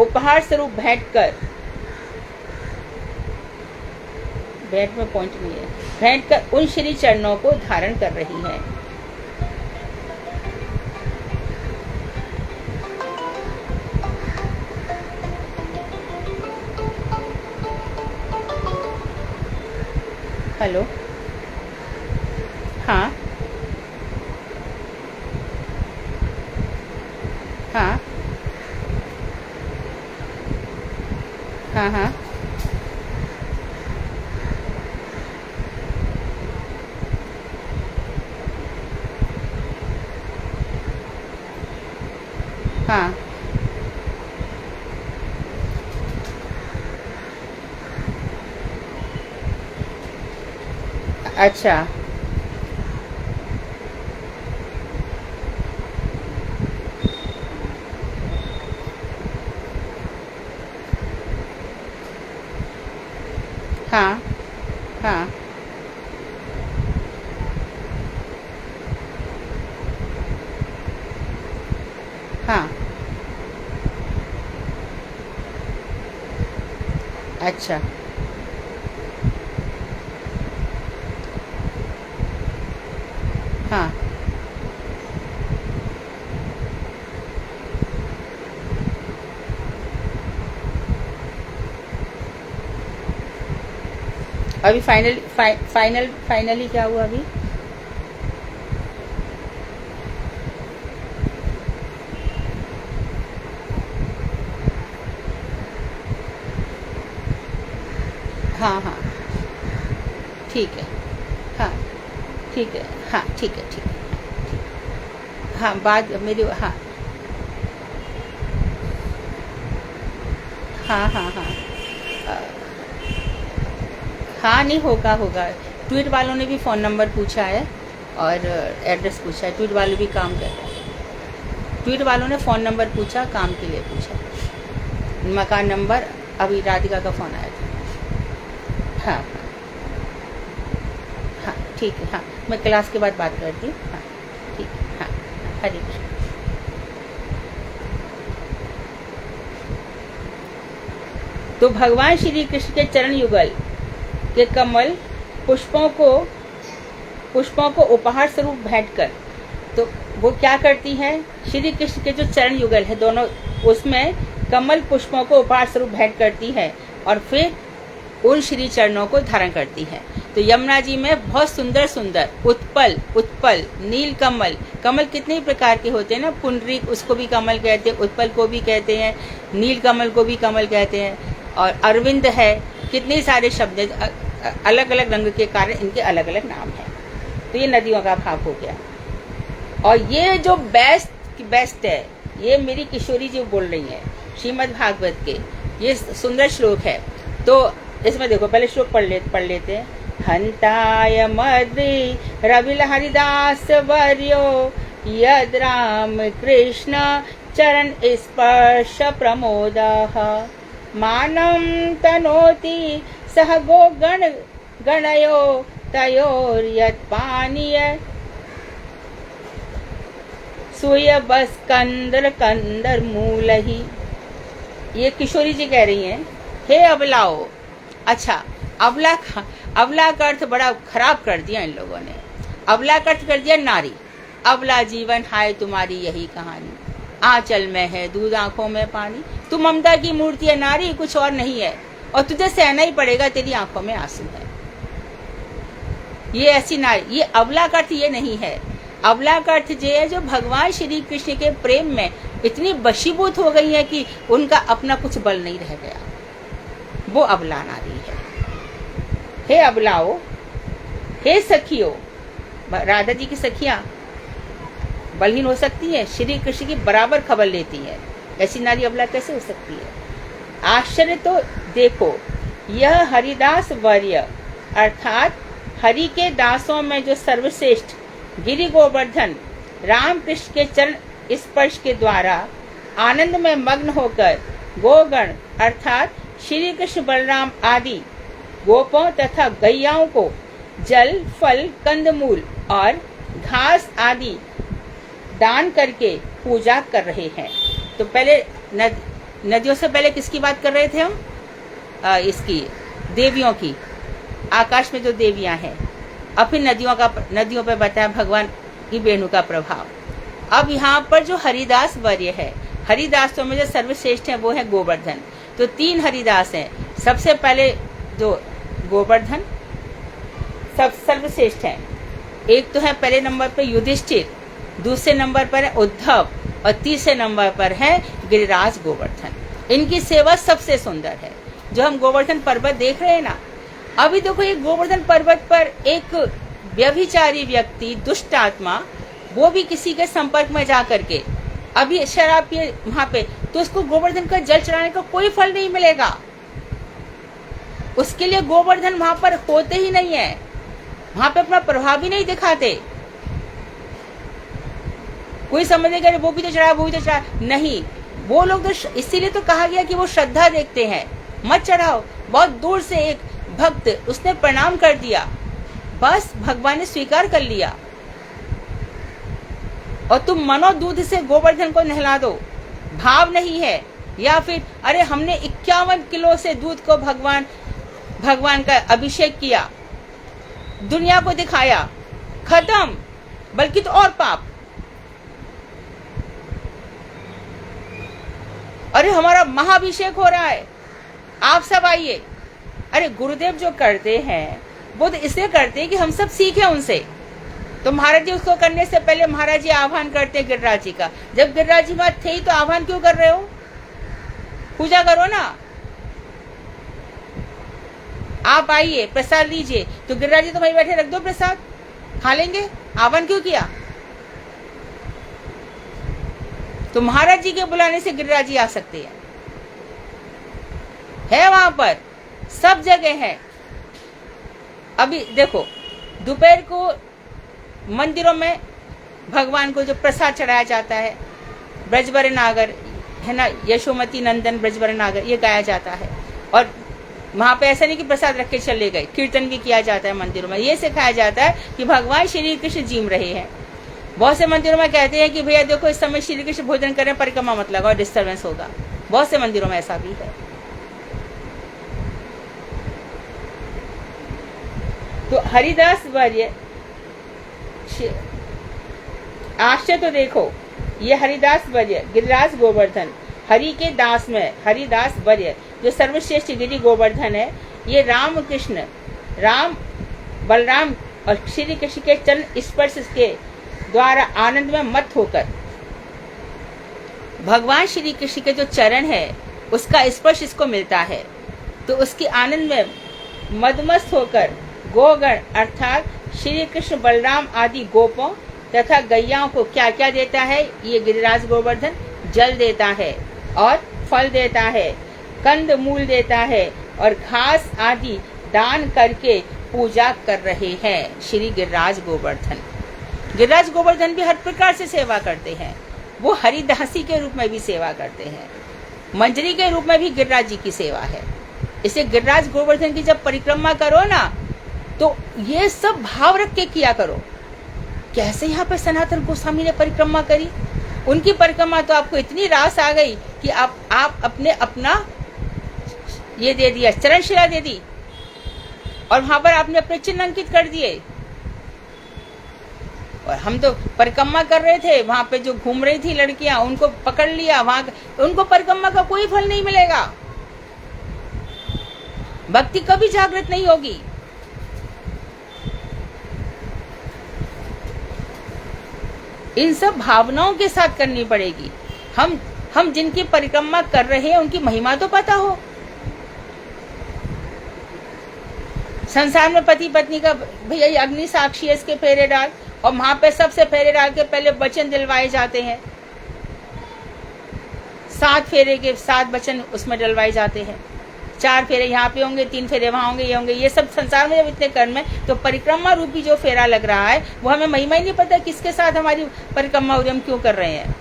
उपहार स्वरूप भेंट कर उन श्री चरणों को धारण कर रही हैं। हेलो, हाँ हाँ हाँ हाँ हाँ अच्छा, हाँ हाँ हाँ। अच्छा। हाँ। अभी फाइनली क्या हुआ अभी? हाँ हाँ ठीक है। हाँ ठीक है। हाँ ठीक है ठीक है। हाँ बाद मेरी हाँ हाँ हाँ हाँ हाँ नहीं होगा होगा। ट्वीट वालों ने भी फ़ोन नंबर पूछा है और एड्रेस पूछा है। ट्वीट वाले भी काम कर रहे हैं। ट्वीट वालों ने फ़ोन नंबर पूछा, काम के लिए पूछा, मकान नंबर। अभी राधिका का फ़ोन आया था। हाँ हाँ ठीक है। हाँ मैं क्लास के बाद बात करती हूँ। हाँ ठीक है। हाँ हरे कृष्ण। तो भगवान श्री कृष्ण के चरण युगल के कमल पुष्पों को उपहार स्वरूप भेंट कर, तो वो क्या करती है, श्री कृष्ण के जो चरण युगल है दोनों, उसमें कमल पुष्पों को उपहार स्वरूप भेंट करती है और फिर उन श्री चरणों को धारण करती है। तो यमुना जी में बहुत सुंदर सुंदर उत्पल नील कमल। कमल कितने प्रकार के होते हैं ना, पुंडरीक उसको भी कमल कहते हैं, उत्पल को भी कहते हैं, नील कमल को भी कमल कहते हैं, और अरविंद है। कितने सारे शब्द अलग अलग रंग के कारण इनके अलग अलग नाम हैं। तो ये नदियों का भाव हो गया। और ये जो बेस्ट है, ये मेरी किशोरी जी बोल रही है श्रीमद् भागवत के। ये सुंदर श्लोक है। तो इसमें देखो, पहले श्लोक पढ़ लेते हैं। हंताय मद्रि रविल हरिदास वर्यो यद राम कृष्ण चरण स्पर्श प्रमोदः मानं तनोति सह गो गणयो तयोर्यत् पानीय सूय बस कंदर मूलहि। ये किशोरी जी कह रही हैं, हे अबलाओ। अच्छा, अबला का अर्थ बड़ा खराब कर दिया इन लोगों ने। अबला का अर्थ कर दिया नारी। अबला जीवन हाय तुम्हारी यही कहानी, आंचल में है दूध आंखों में पानी। तू ममता की मूर्ति है नारी, कुछ और नहीं है, और तुझे सहना ही पड़ेगा, तेरी आंखों में आंसू है। ये ऐसी नारी, ये अबला का अर्थ ये नहीं है। अबला का अर्थ ये है जो भगवान श्री कृष्ण के प्रेम में इतनी वशीभूत हो गई है कि उनका अपना कुछ बल नहीं रह गया, वो अबला नारी है। हे अबलाओ, हे सखियों, राधा जी की सखियां बलहीन हो सकती है, श्री कृष्ण की बराबर खबर लेती है, ऐसी नारी अबला कैसे हो सकती है? आश्चर्य तो देखो, यह हरिदास वर्य अर्थात हरि के दासों में जो सर्वश्रेष्ठ गिरि गोवर्धन राम कृष्ण के चरण स्पर्श के द्वारा आनंद में मग्न होकर गोगण अर्थात श्री कृष्ण बलराम आदि गोपों तथा गैयाओं को जल फल कंदमूल और घास आदि दान करके पूजा कर रहे हैं। तो पहले नदियों से पहले किसकी बात कर रहे थे हम? इसकी देवियों की, आकाश में जो देवियां हैं। अब फिर नदियों पर बताया भगवान की वेणु का प्रभाव। अब यहाँ पर जो हरिदास वर्य है, हरिदासों में जो सर्वश्रेष्ठ है वो है गोवर्धन। तो 3 हरिदास हैं। सबसे पहले जो गोवर्धन सब सर्वश्रेष्ठ हैं। एक तो है पहले नंबर पर युधिष्ठिर, दूसरे नंबर पर है उद्धव, और तीसरे नंबर पर है गिरिराज गोवर्धन। इनकी सेवा सबसे सुंदर है। जो हम गोवर्धन पर्वत देख रहे हैं ना, अभी देखो ये गोवर्धन पर्वत पर एक व्यभिचारी व्यक्ति, दुष्ट आत्मा, वो भी किसी के संपर्क में जा करके अभी शराब पिए वहां पे, तो उसको गोवर्धन का जल चढ़ाने का कोई फल नहीं मिलेगा। उसके लिए गोवर्धन वहां पर होते ही नहीं है, वहां पे अपना प्रभाव ही नहीं दिखाते। कोई समझेगा वो भी तो चढ़ा, नहीं। वो लोग तो इसीलिए तो कहा गया कि वो श्रद्धा देखते हैं। मत चढ़ाओ, बहुत दूर से एक भक्त, उसने प्रणाम कर दिया, बस भगवान ने स्वीकार कर लिया। और तुम मनो दूध से गोवर्धन को नहला दो, भाव नहीं है। या फिर अरे हमने 51 किलो से दूध को भगवान का अभिषेक किया, दुनिया को दिखाया, खत्म, बल्कि तो और पाप। अरे हमारा महाअभिषेक हो रहा है, आप सब आइए। अरे गुरुदेव जो करते हैं वो तो इसलिए करते हैं कि हम सब सीखें उनसे। तो महाराज जी उसको करने से पहले महाराज जी आह्वान करते हैं गिरिराज जी का। जब गिरिराज जी बात थे ही तो आह्वान क्यों कर रहे हो? पूजा करो ना, आप आइए, प्रसाद लीजिए। तो गिरिराज जी तो वहीं बैठे, रख दो प्रसाद, खा लेंगे। आह्वान क्यों किया? तो महाराज जी के बुलाने से गिरिराज जी आ सकते हैं, है वहां पर, सब जगह है। अभी देखो, दोपहर को मंदिरों में भगवान को जो प्रसाद चढ़ाया जाता है, ब्रजबर नागर है ना, यशोमती नंदन ब्रजबर नागर, ये गाया जाता है। और वहां पे ऐसा नहीं कि प्रसाद रख के चले गए, कीर्तन भी किया जाता है मंदिरों में। ये सिखाया जाता है कि भगवान श्री कृष्ण जीम रहे हैं। बहुत से मंदिरों में कहते हैं कि भैया देखो इस समय श्री कृष्ण भोजन करें, परिक्रमा मत लगाओ, डिस्टर्बेंस होगा। बहुत से मंदिरों में ऐसा भी है। तो हरिदास वर्य, आश्चर्य तो देखो, ये हरिदास वर्य गिरिराज गोवर्धन, हरि के दास में हरिदास वर्य जो सर्वश्रेष्ठ गिरि गोवर्धन है, ये राम कृष्ण, राम बलराम और श्री कृष्ण के चरण स्पर्श के द्वारा आनंद में मत होकर, भगवान श्री कृष्ण के जो चरण है उसका स्पर्श इसको मिलता है, तो उसकी आनंद में मदमस्त होकर गोगण अर्थात श्री कृष्ण बलराम आदि गोपों तथा गैयाओं को क्या क्या देता है? ये गिरिराज गोवर्धन जल देता है और फल देता है, कंद मूल देता है और घास आदि दान करके पूजा कर रहे हैं श्री गिरिराज गोवर्धन। गिरिराज गोवर्धन भी हर प्रकार से सेवा करते हैं। वो हरिदासी के रूप में भी सेवा करते हैं, मंजरी के रूप में भी गिरिराज जी की सेवा है। इसे गिरिराज गोवर्धन की जब परिक्रमा करो ना, तो ये सब भाव रख के किया करो। कैसे यहाँ पे सनातन गोस्वामी ने परिक्रमा करी, उनकी परिक्रमा तो आपको इतनी रास आ गई कि आप अपने अपना ये दे दिया, चरणशिला दे दी, और वहां पर आपने अपने चिन्ह अंकित कर दिए। और हम तो परिक्रमा कर रहे थे, वहां पे जो घूम रही थी लड़कियां, उनको पकड़ लिया, वहां उनको परिक्रमा का कोई फल नहीं मिलेगा, भक्ति कभी जागृत नहीं होगी। इन सब भावनाओं के साथ करनी पड़ेगी। हम जिनकी परिक्रमा कर रहे हैं उनकी महिमा तो पता हो। संसार में पति पत्नी का भैया अग्नि साक्षी है, इसके फेरे डाल, और वहां पे सबसे फेरे डाल के पहले वचन दिलवाए जाते हैं। 7 फेरे के 7 वचन उसमें डलवाए जाते हैं। 4 फेरे यहाँ पे होंगे, 3 फेरे वहां होंगे, ये होंगे। ये सब संसार में जब इतने कर्म है, तो परिक्रमा रूपी जो फेरा लग रहा है वो हमें महिमा ही नहीं पता किसके साथ हमारी परिक्रमा हो रही, हम क्यों कर रहे हैं।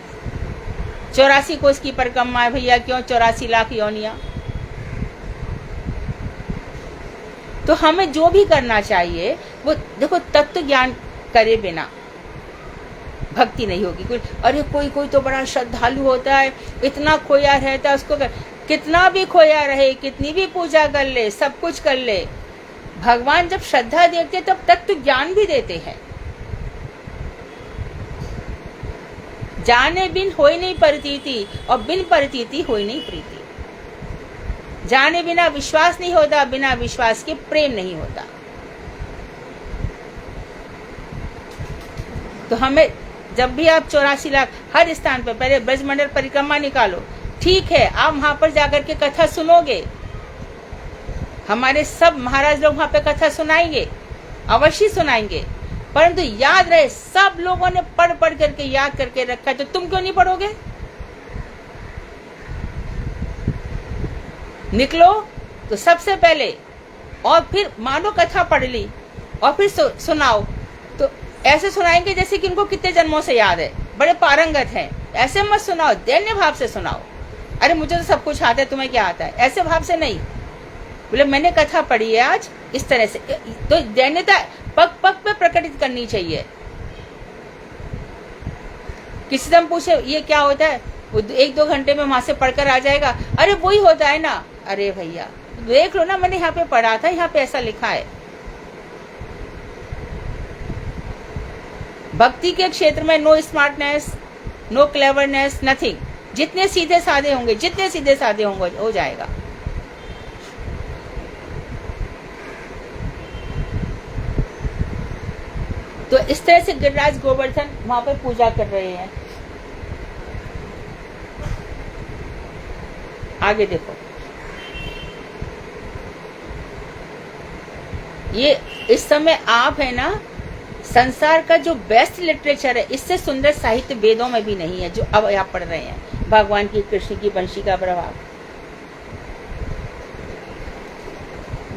84 कोस की परिक्रमा है भैया, क्यों 84 लाख योनिया। तो हमें जो भी करना चाहिए वो देखो, तत्व ज्ञान करे बिना भक्ति नहीं होगी। अरे कोई तो बड़ा श्रद्धालु होता है, इतना खोया रहता है, उसको कितना भी खोया रहे, कितनी भी पूजा कर ले, सब कुछ कर ले, भगवान जब श्रद्धा देखते तब तत्व ज्ञान भी देते हैं। जाने बिन होई नहीं प्रतीति और बिन प्रतीति होई नहीं प्रीति। जाने बिना विश्वास नहीं होता, बिना विश्वास के प्रेम नहीं होता। तो हमें जब भी आप 84 लाख हर स्थान पर पहले ब्रजमंडल परिक्रमा निकालो, ठीक है, आप वहां पर जाकर के कथा सुनोगे, हमारे सब महाराज लोग वहां पे कथा सुनाएंगे, अवश्य सुनाएंगे, परंतु याद रहे सब लोगों ने पढ़ करके याद करके रखा है, तो तुम क्यों नहीं पढ़ोगे? निकलो तो सबसे पहले, और फिर मानो कथा पढ़ ली और फिर सुनाओ, तो ऐसे सुनाएंगे जैसे कि उनको कितने जन्मों से याद है, बड़े पारंगत हैं। ऐसे मत सुनाओ, दैन्य भाव से सुनाओ। अरे मुझे तो सब कुछ आता है, तुम्हें क्या आता है, ऐसे भाव से नहीं। बोले मैंने कथा पढ़ी है आज इस तरह से। तो दैन्यता पग पग पे प्रकटित करनी चाहिए। किसी से हम पूछे ये क्या होता है, वो 1-2 घंटे में वहां से पढ़कर आ जाएगा, अरे वही होता है ना। अरे भैया देख लो ना, मैंने यहाँ पे पढ़ा था, यहाँ पे ऐसा लिखा है। भक्ति के क्षेत्र में no smartness, no cleverness, nothing. जितने सीधे साधे होंगे, जितने सीधे साधे होंगे हो जाएगा। तो इस तरह से गिरिराज गोवर्धन वहां पे पूजा कर रहे हैं। आगे देखो, ये इस समय आप है ना, संसार का जो बेस्ट लिटरेचर है, इससे सुंदर साहित्य वेदों में भी नहीं है जो अब आप पढ़ रहे हैं। भगवान की, कृष्ण की वंशी का प्रभाव।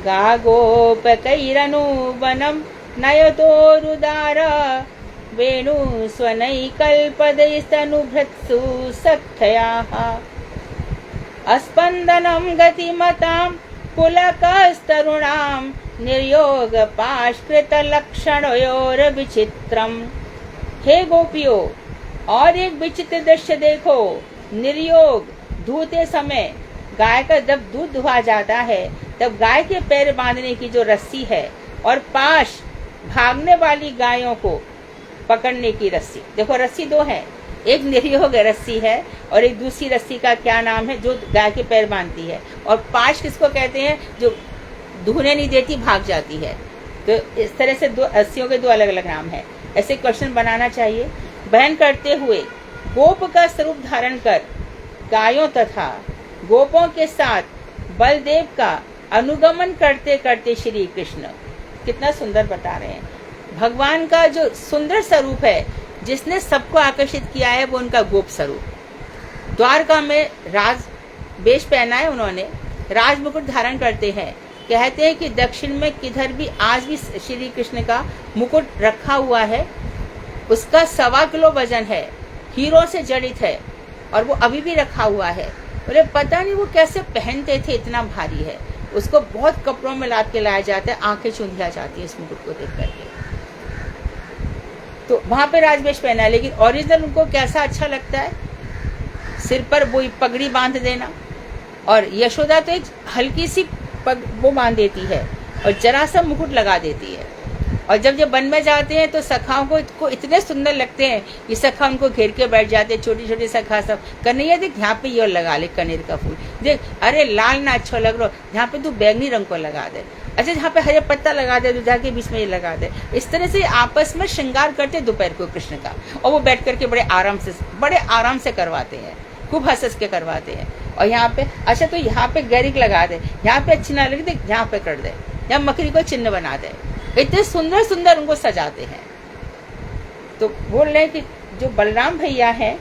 गा गोप कैरनुवनम नयतोरुदार वेणु स्वनैकल्पदैस्तनुभृत्सु सख्ययाः अस्पन्दनं गतिमतां पुलकस्तरुणां निर्योग पाशकृत लक्षणयोर विचित्रम। हे गोपियों, और एक विचित्र दृश्य देखो। निर्योग, धोते समय गाय का जब दूध दुहा जाता है तब गाय के पैर बांधने की जो रस्सी है, और पाश, भागने वाली गायों को पकड़ने की रस्सी। देखो रस्सी दो है, एक निर्योग रस्सी है और एक दूसरी रस्सी का क्या नाम है जो गाय के पैर बांधती है। और पाश किसको कहते हैं, जो दूहने नहीं देती, भाग जाती है। तो इस तरह से दो रस्सियों के दो अलग अलग नाम है। ऐसे क्वेश्चन बनाना चाहिए। बहन करते हुए गोप का स्वरूप धारण कर गायों तथा गोपों के साथ बलदेव का अनुगमन करते करते श्री कृष्ण। कितना सुंदर बता रहे हैं। भगवान का जो सुंदर स्वरूप है, जिसने सबको आकर्षित किया है, वो उनका गोप स्वरूप। द्वारका में राज वेश पहना है उन्होंने, राज मुकुट धारण करते हैं। कहते हैं कि दक्षिण में किधर भी आज भी श्री कृष्ण का मुकुट रखा हुआ है, उसका 1.25 किलो वजन है, हीरों से जड़ित है, और वो अभी भी रखा हुआ है। बोले पता नहीं वो कैसे पहनते थे, इतना भारी है। उसको बहुत कपड़ों में लाद के लाया जाता है, आंखें चूंधिया जाती है इस मुकुट को देख करके। तो वहां पे राजवेश पहना है, लेकिन ओरिजिनल उनको कैसा अच्छा लगता है, सिर पर वो पगड़ी बांध देना। और यशोदा तो एक हल्की सी वो बांध देती है और जरा सा मुकुट लगा देती है। और जब वन में जाते हैं तो सखाओं को इतने सुंदर लगते हैं, ये सखा उनको घेर के बैठ जाते हैं, छोटी छोटी सखा सब। कन्हैया देख यहाँ पे ये लगा ले कनेर का फूल, देख अरे लाल ना अच्छा लग रहा, यहाँ पे तू बैंगनी रंग को लगा दे, अच्छा यहाँ पे हरे पत्ता लगा दे, तो जाके बीच में ये लगा दे। इस तरह से आपस में श्रृंगार करते दोपहर को कृष्ण का, और वो बैठ करके बड़े आराम से करवाते हैं, खूब हंस के करवाते हैं। और यहाँ पे अच्छा तो यहाँ पे गैरिक लगा दे, यहाँ पे अच्छी ना लगे देख यहाँ पे कर दे, यहाँ मकड़ी को चिन्ह बना दे। इतने सुंदर सुंदर उनको सजाते हैं। तो बोल रहे हैं कि जो बलराम भैया हैं,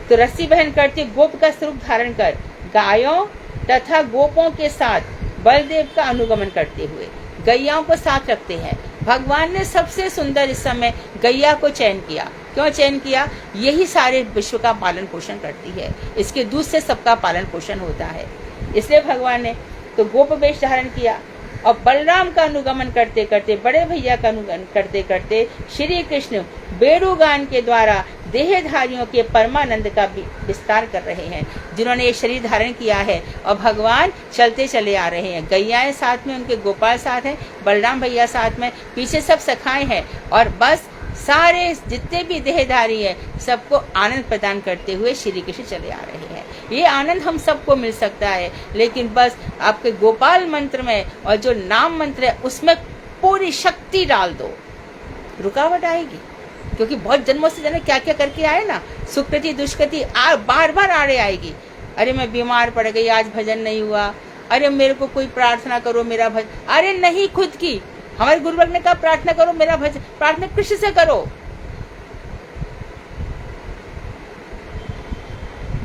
तो रस्सी बहन करते गोप का स्वरूप धारण कर गायों तथा गोपों के साथ बलदेव का अनुगमन करते हुए गैयाओं को साथ रखते हैं। भगवान ने सबसे सुंदर इस समय गैया को चयन किया। क्यों चयन किया? यही सारे विश्व का पालन पोषण करती है, इसके दूध से सबका पालन पोषण होता है, इसलिए भगवान ने तो गोप वेश धारण किया। और बलराम का अनुगमन करते करते, बड़े भैया का अनुगमन करते करते श्री कृष्ण बेणुगान के द्वारा देहधारियों के परमानंद का विस्तार कर रहे हैं, जिन्होंने ये शरीर धारण किया है। और भगवान चलते चले आ रहे हैं, गैयाएं साथ में, उनके गोपाल साथ हैं, बलराम भैया साथ में, पीछे सब सखाएं हैं, और बस सारे जितने भी देहधारी हैं सबको आनंद प्रदान करते हुए श्री कृष्ण चले आ रहे हैं। ये आनंद हम सबको मिल सकता है, लेकिन बस आपके गोपाल मंत्र में और जो नाम मंत्र है उसमें पूरी शक्ति डाल दो, रुकावट आएगी। क्योंकि बहुत जन्मों से जाने क्या क्या करके आए ना, सुकृति दुष्कृति बार बार आड़े आएगी। अरे मैं बीमार पड़ गई, आज भजन नहीं हुआ, अरे मेरे को कोई प्रार्थना करो मेरा भजन, अरे नहीं, खुद की हमारे गुरुवर्ग ने कहा प्रार्थना करो मेरा भजन, प्रार्थना कृष्ण से करो।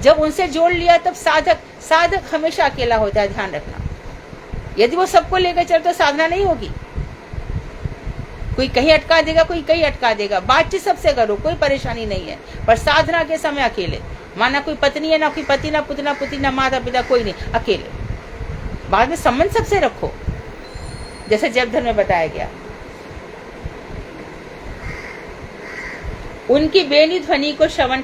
जब उनसे जोड़ लिया तब साधक हमेशा अकेला होता है, ध्यान रखना। यदि वो सबको लेकर चल तो साधना नहीं होगी। कोई कहीं अटका देगा, कोई कहीं अटका देगा, बातचीत सबसे करो, कोई परेशानी नहीं है, पर साधना के समय अकेले। माना कोई पत्नी है, ना कोई पति, ना पुत्र, ना पुत्री, ना माता पिता, कोई नहीं, अकेले। बाद में संबंध सबसे रखो, जैसे जैव धर्म में बताया गया। उनकी बेनी ध्वनि को श्रवण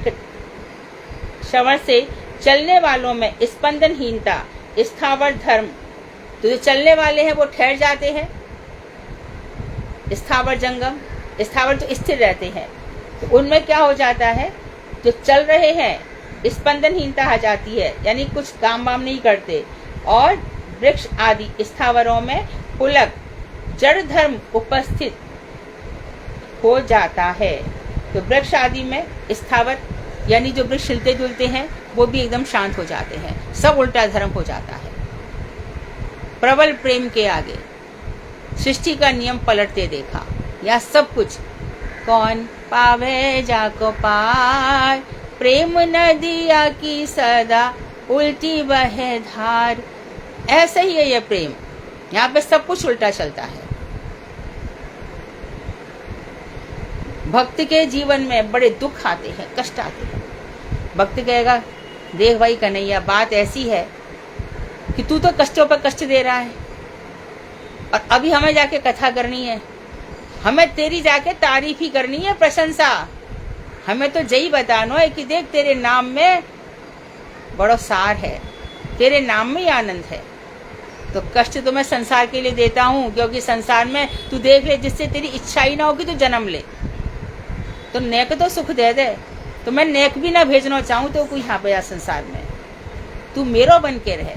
से चलने वालों में स्पंदनहीनता, स्थावर धर्म, तो जो चलने वाले हैं वो ठहर जाते हैं, स्थावर जंगम, स्थावर जो स्थिर रहते हैं, तो उनमें क्या हो जाता है, जो चल रहे हैं स्पंदनहीनता आ जाती है, यानी कुछ काम वाम नहीं करते। और वृक्ष आदि स्थावरों में पुलक जड़ धर्म उपस्थित हो जाता है। तो वृक्ष आदि में स्थावर यानी जो वृक्ष हिलते जुलते हैं वो भी एकदम शांत हो जाते हैं, सब उल्टा धर्म हो जाता है। प्रबल प्रेम के आगे सृष्टि का नियम पलटते देखा, या सब कुछ कौन पावे जाको पार, प्रेम नदिया की सदा उल्टी बहे धार। ऐसा ही है ये प्रेम, यहाँ पे सब कुछ उल्टा चलता है। भक्त के जीवन में बड़े दुख आते हैं, कष्ट आते हैं। भक्त कहेगा, देख भाई कन्हैया, बात ऐसी है कि तू तो कष्टों पर कष्ट दे रहा है और अभी हमें जाके कथा करनी है, हमें तेरी जाके तारीफ ही करनी है, प्रशंसा। हमें तो यही बताना है कि देख तेरे नाम में बड़ा सार है, तेरे नाम में ही आनंद है। तो कष्ट तो मैं संसार के लिए देता हूँ, क्योंकि संसार में तू देख ले, जिससे तेरी इच्छा ही ना होगी तो जन्म ले, तो नेक तो सुख दे दे। तो मैं नेक भी ना भेजना चाहूँ तो कोई यहाँ पे या संसार में तू मेरो बन के रहे।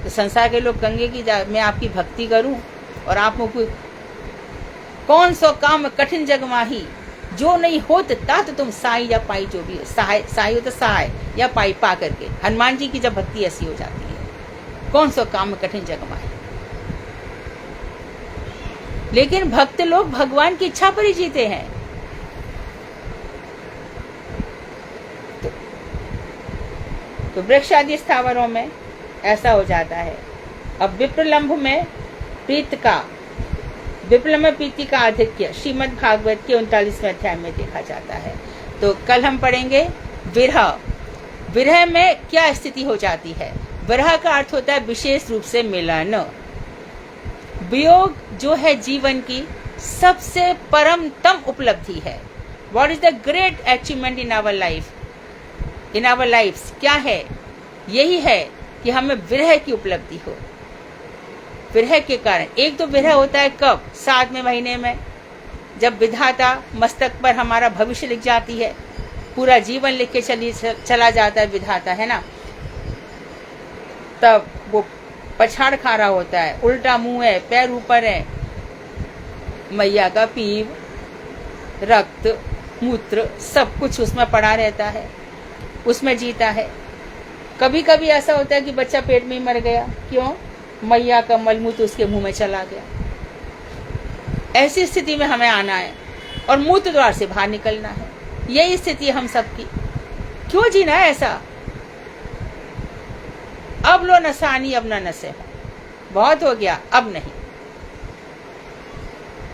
तो संसार के लोग कहेंगे कि मैं आपकी भक्ति करूं और आप मुझको कौन सो काम कठिन जग माही, जो नहीं होत तात तुम साई या पाई, जो भी सहाय, साई हो तो सहाय या पाई पा करके। हनुमान जी की जब भक्ति ऐसी हो जाती है, कौन सो काम कठिन जग माही। लेकिन भक्त लोग भगवान की इच्छा पर ही जीते हैं। तो वृक्ष आदि स्थावरों में ऐसा हो जाता है। अब विप्रलंभ में प्रीति का आधिक्य श्रीमद् भागवत के 39वें अध्याय में देखा जाता है। तो कल हम पढ़ेंगे विरह। विरह में क्या स्थिति हो जाती है। विरह का अर्थ होता है विशेष रूप से मिलन। वियोग जो है जीवन की सबसे परमतम उपलब्धि है। What is the great achievement in our life, in our lives क्या है, यही है कि हमें विरह की उपलब्धि हो। विरह के कारण, एक तो विरह होता है कब, 7वें महीने में, जब विधाता मस्तक पर हमारा भविष्य लिख जाती है, पूरा जीवन लिख के चला जाता है विधाता, है ना। तब वो पछाड़ खा रहा होता है, उल्टा मुंह है, पैर ऊपर है, मैया का पीव, रक्त, मूत्र सब कुछ उसमें पड़ा रहता है, उसमें जीता है। कभी कभी ऐसा होता है कि बच्चा पेट में ही मर गया, क्यों, मैया का मलमूत्र उसके मुंह में चला गया। ऐसी स्थिति में हमें आना है और मूत्र द्वार से बाहर निकलना है। यही स्थिति हम सबकी। क्यों जीना है ऐसा। अब लो नसानी अब न नसे, बहुत हो गया अब नहीं।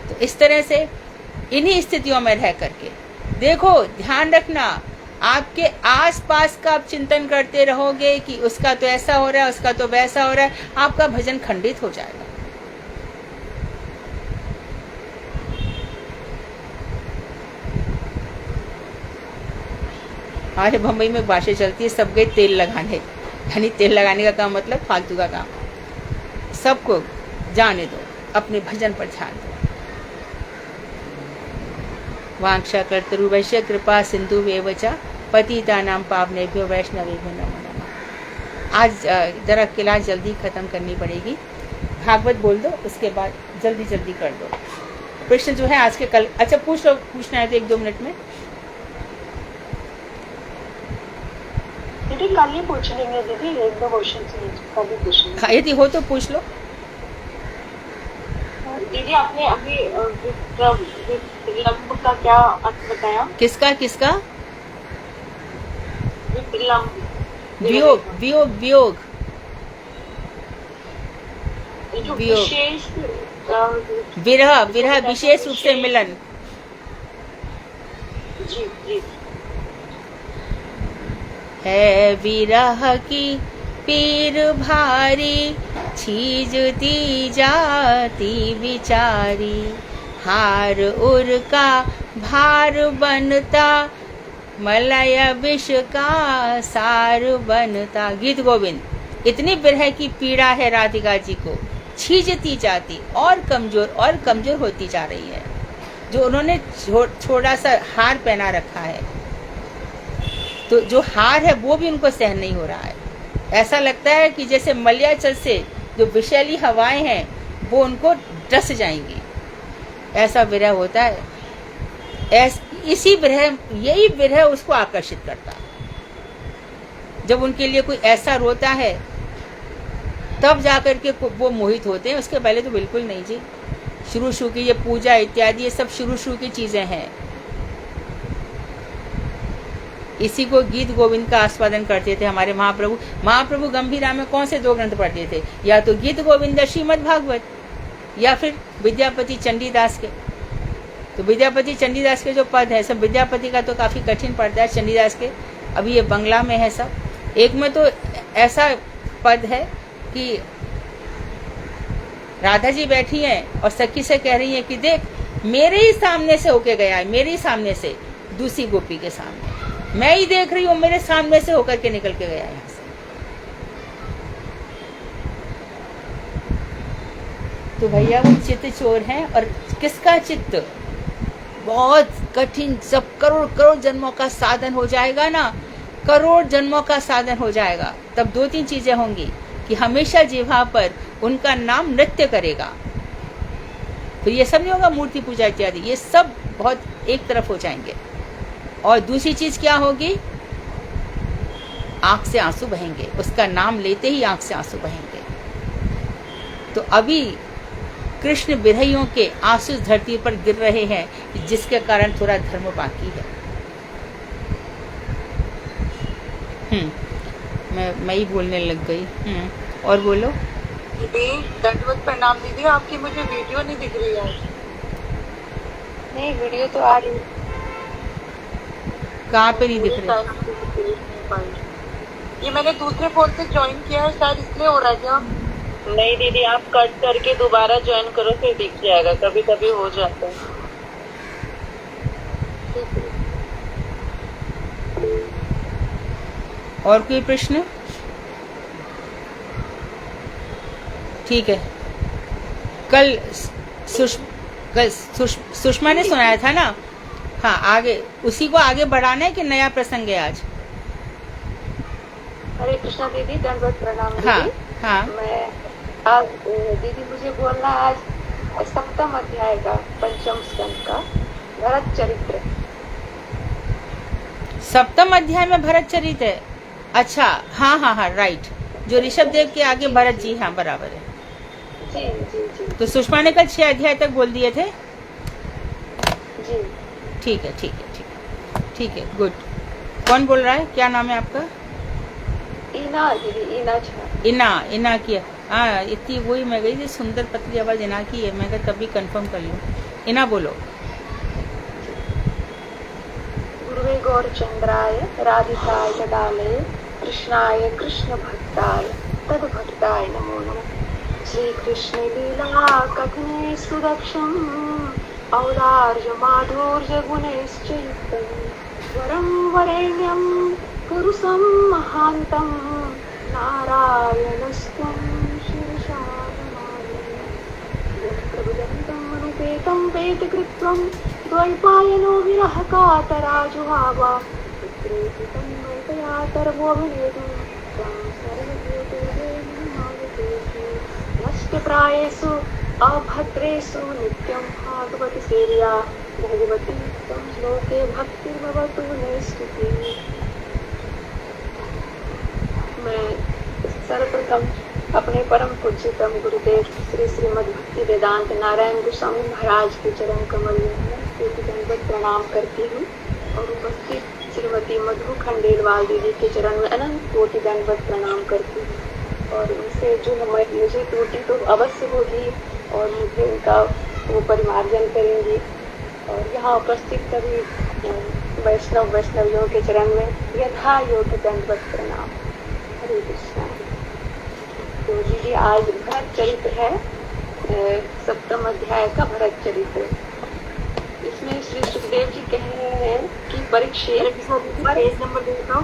तो इस तरह से इन्हीं स्थितियों में रह करके देखो, ध्यान रखना, आपके आसपास का आप चिंतन करते रहोगे कि उसका तो ऐसा हो रहा है, उसका तो वैसा हो रहा है, आपका भजन खंडित हो जाएगा। हमारे बम्बई में भाषा चलती है, सब गए तेल लगाने, यानी तेल लगाने का काम मतलब फालतू का काम। सबको जाने दो, अपने भजन पर ध्यान दो। वांक्षा कर्तरु वैश्य कृपा सिंधु वेवचा पतितानां पावनेभ्यो वैष्णवेभ्यो नमो नमः। आज जरा क्लास जल्दी खत्म करनी पड़ेगी। भागवत बोल दो, उसके बाद जल्दी जल्दी कर दो। प्रश्न जो है आज के कल, अच्छा पूछ लो, पूछना है तो 1-2 मिनट में। दीदी कल ही पूछ लेंगे दीदी, 1-2 क्वेश्चन कल ही पूछ लेंगे। हाँ, यदि हो तो पूछ लो। दीदी आपने अभी विप्रलंभ का क्या अर्थ बताया। किसका किसका विप्रलंभ, वियोग, वियोग, वियोग, जो वियोग। विशेष विरह, विरह विशेष रूप से मिलन। जी जी है विरह की पीर भारी, छीजती जाती बिचारी, हार उर का भार बनता, मलय विष का सार बनता। गीत गोविंद। इतनी विरह की पीड़ा है राधिका जी को, छीजती जाती, और कमजोर होती जा रही है। जो उन्होंने छोटा सा हार पहना रखा है, तो जो हार है वो भी उनको सहन नहीं हो रहा है। ऐसा लगता है कि जैसे मलयाचल से जो विषैली हवाएं हैं वो उनको डस जाएंगी, ऐसा विरह होता है। इसी विरह, यही विरह उसको आकर्षित करता है। जब उनके लिए कोई ऐसा रोता है तब जाकर के वो मोहित होते हैं, उसके पहले तो बिल्कुल नहीं जी। शुरू की ये पूजा इत्यादि ये सब शुरू की चीजें हैं। इसी को गीत गोविंद का आस्वादन करते थे हमारे महाप्रभु गंभीरा में कौन से 2 ग्रंथ पढ़ते थे? या तो गीत गोविंद, श्रीमद् भागवत, या फिर विद्यापति चंडीदास के। तो विद्यापति चंडीदास के जो पद है, सब विद्यापति का तो काफी कठिन पड़ता है, चंडीदास के अभी ये बंगला में है सब। एक में तो ऐसा पद है कि राधा जी बैठी हैं और सखी से कह रही हैं कि देख मेरे ही सामने से होके गया है, मेरे ही सामने से, दूसरी गोपी के सामने मैं ही देख रही हूँ, मेरे सामने से होकर के निकल के गया यहाँ से। तो भैया वो चित्त चोर हैं। और किसका चित्त? बहुत कठिन, जब करोड़ जन्मों का साधन हो जाएगा ना, करोड़ जन्मों का साधन हो जाएगा, तब 2-3 चीजें होंगी कि हमेशा जिह्वा पर उनका नाम नृत्य करेगा। फिर ये सब नहीं होगा मूर्ति पूजा इत्यादि, ये सब बहुत एक तरफ हो जाएंगे। और दूसरी चीज क्या होगी? आंख से आंसू बहेंगे, उसका नाम लेते ही आंख से आंसू बहेंगे। तो अभी कृष्ण विरहियों के आंसू धरती पर गिर रहे हैं, जिसके कारण थोड़ा धर्म बाकी है। मैं ही बोलने लग गई। और बोलो दीदी। दंडवत प्रणाम दीदी। आपकी मुझे वीडियो नहीं दिख रही है। नहीं, वीडियो तो आ रही। कहाँ पे नहीं दिख रही? ये मैंने दूसरे फोन से ज्वाइन किया है, शायद इसलिए हो रहा है क्या? नहीं दीदी, आप कट करके दोबारा ज्वाइन करो, फिर दिख जाएगा। कभी कभी हो जाता है। और कोई प्रश्न? ठीक है। कल सुषमा ने सुनाया था ना। हाँ, आगे उसी को आगे बढ़ाना है कि नया प्रसंग है आज? हरे कृष्णा दीदी, दंडवत प्रणाम दीदी। हाँ हाँ। मैं आज दीदी मुझे बोलना है आज 7वें अध्याय का 5वें स्कंद का भरत चरित्र। 7वें अध्याय में भरत चरित्र है? अच्छा, हाँ, राइट। जो ऋषभ देव के आगे भरत जी, हाँ बराबर है। जी। तो सुषमा ने कल 6 अध्याय तक बोल दिए थे। जी ठीक है, गुड। कौन बोल रहा है? क्या नाम है आपका? इना दीदी, इना की। हाँ, इतनी वही मैं गई थी, सुंदर पतली आवाज इना की है। मैं कहा तभी कंफर्म कर लूँ। इना बोलो। गुरुवे गौरचंद्राय राधिकाय तदालय कृष्णाय कृष्ण भक्ताय तद भक्ताय नमो नमः। श्री कृष्ण लीला कथने सुदक्षम औदार्य माधुर्य गुणैश्चैतम वरं वरेण्यं पुरुषं महान्तं नारायणस्तं शिरसा नमामि। प्रभुदन्तं अनुपेतं पेतकृत्वं द्वैपायनो विरह कातराजुहाव पुत्रेति तन्मयतया तर्वोऽभिनेतुं त्वं सर्वभूतेषु नमामितेषु। नष्टप्रायेषु अभद्रेषु नित्यं भागवत सेव्या भगवती तं लोके भक्तिर्भवतु नैष्ठिकी। मैं सर्वप्रथम अपने परम पूज्यतम गुरुदेव श्री श्रीमद् भक्ति वेदांत नारायण गोस्वामी महाराज के चरण कमल में दंडवत प्रणाम करती हूँ और उपस्थित श्रीमती मधु खंडेलवाल दीदी के चरण में अनंत कोटि दंडवत प्रणाम करती हूँ। और उनसे जो मुझे त्रुटि तो अवश्य होगी और मुझे उनका वो परिमार्जन करेंगी। और यहाँ उपस्थित सभी वैष्णवियों के चरण में यथा योग्य दंडवत प्रणाम। हरे कृष्णा। तो दीदी आज भरत चरित्र है, 7वें अध्याय का भरत चरित्र। इसमें श्री सुखदेव जी कह रहे हैं कि परीक्षित, पेज नंबर देखो।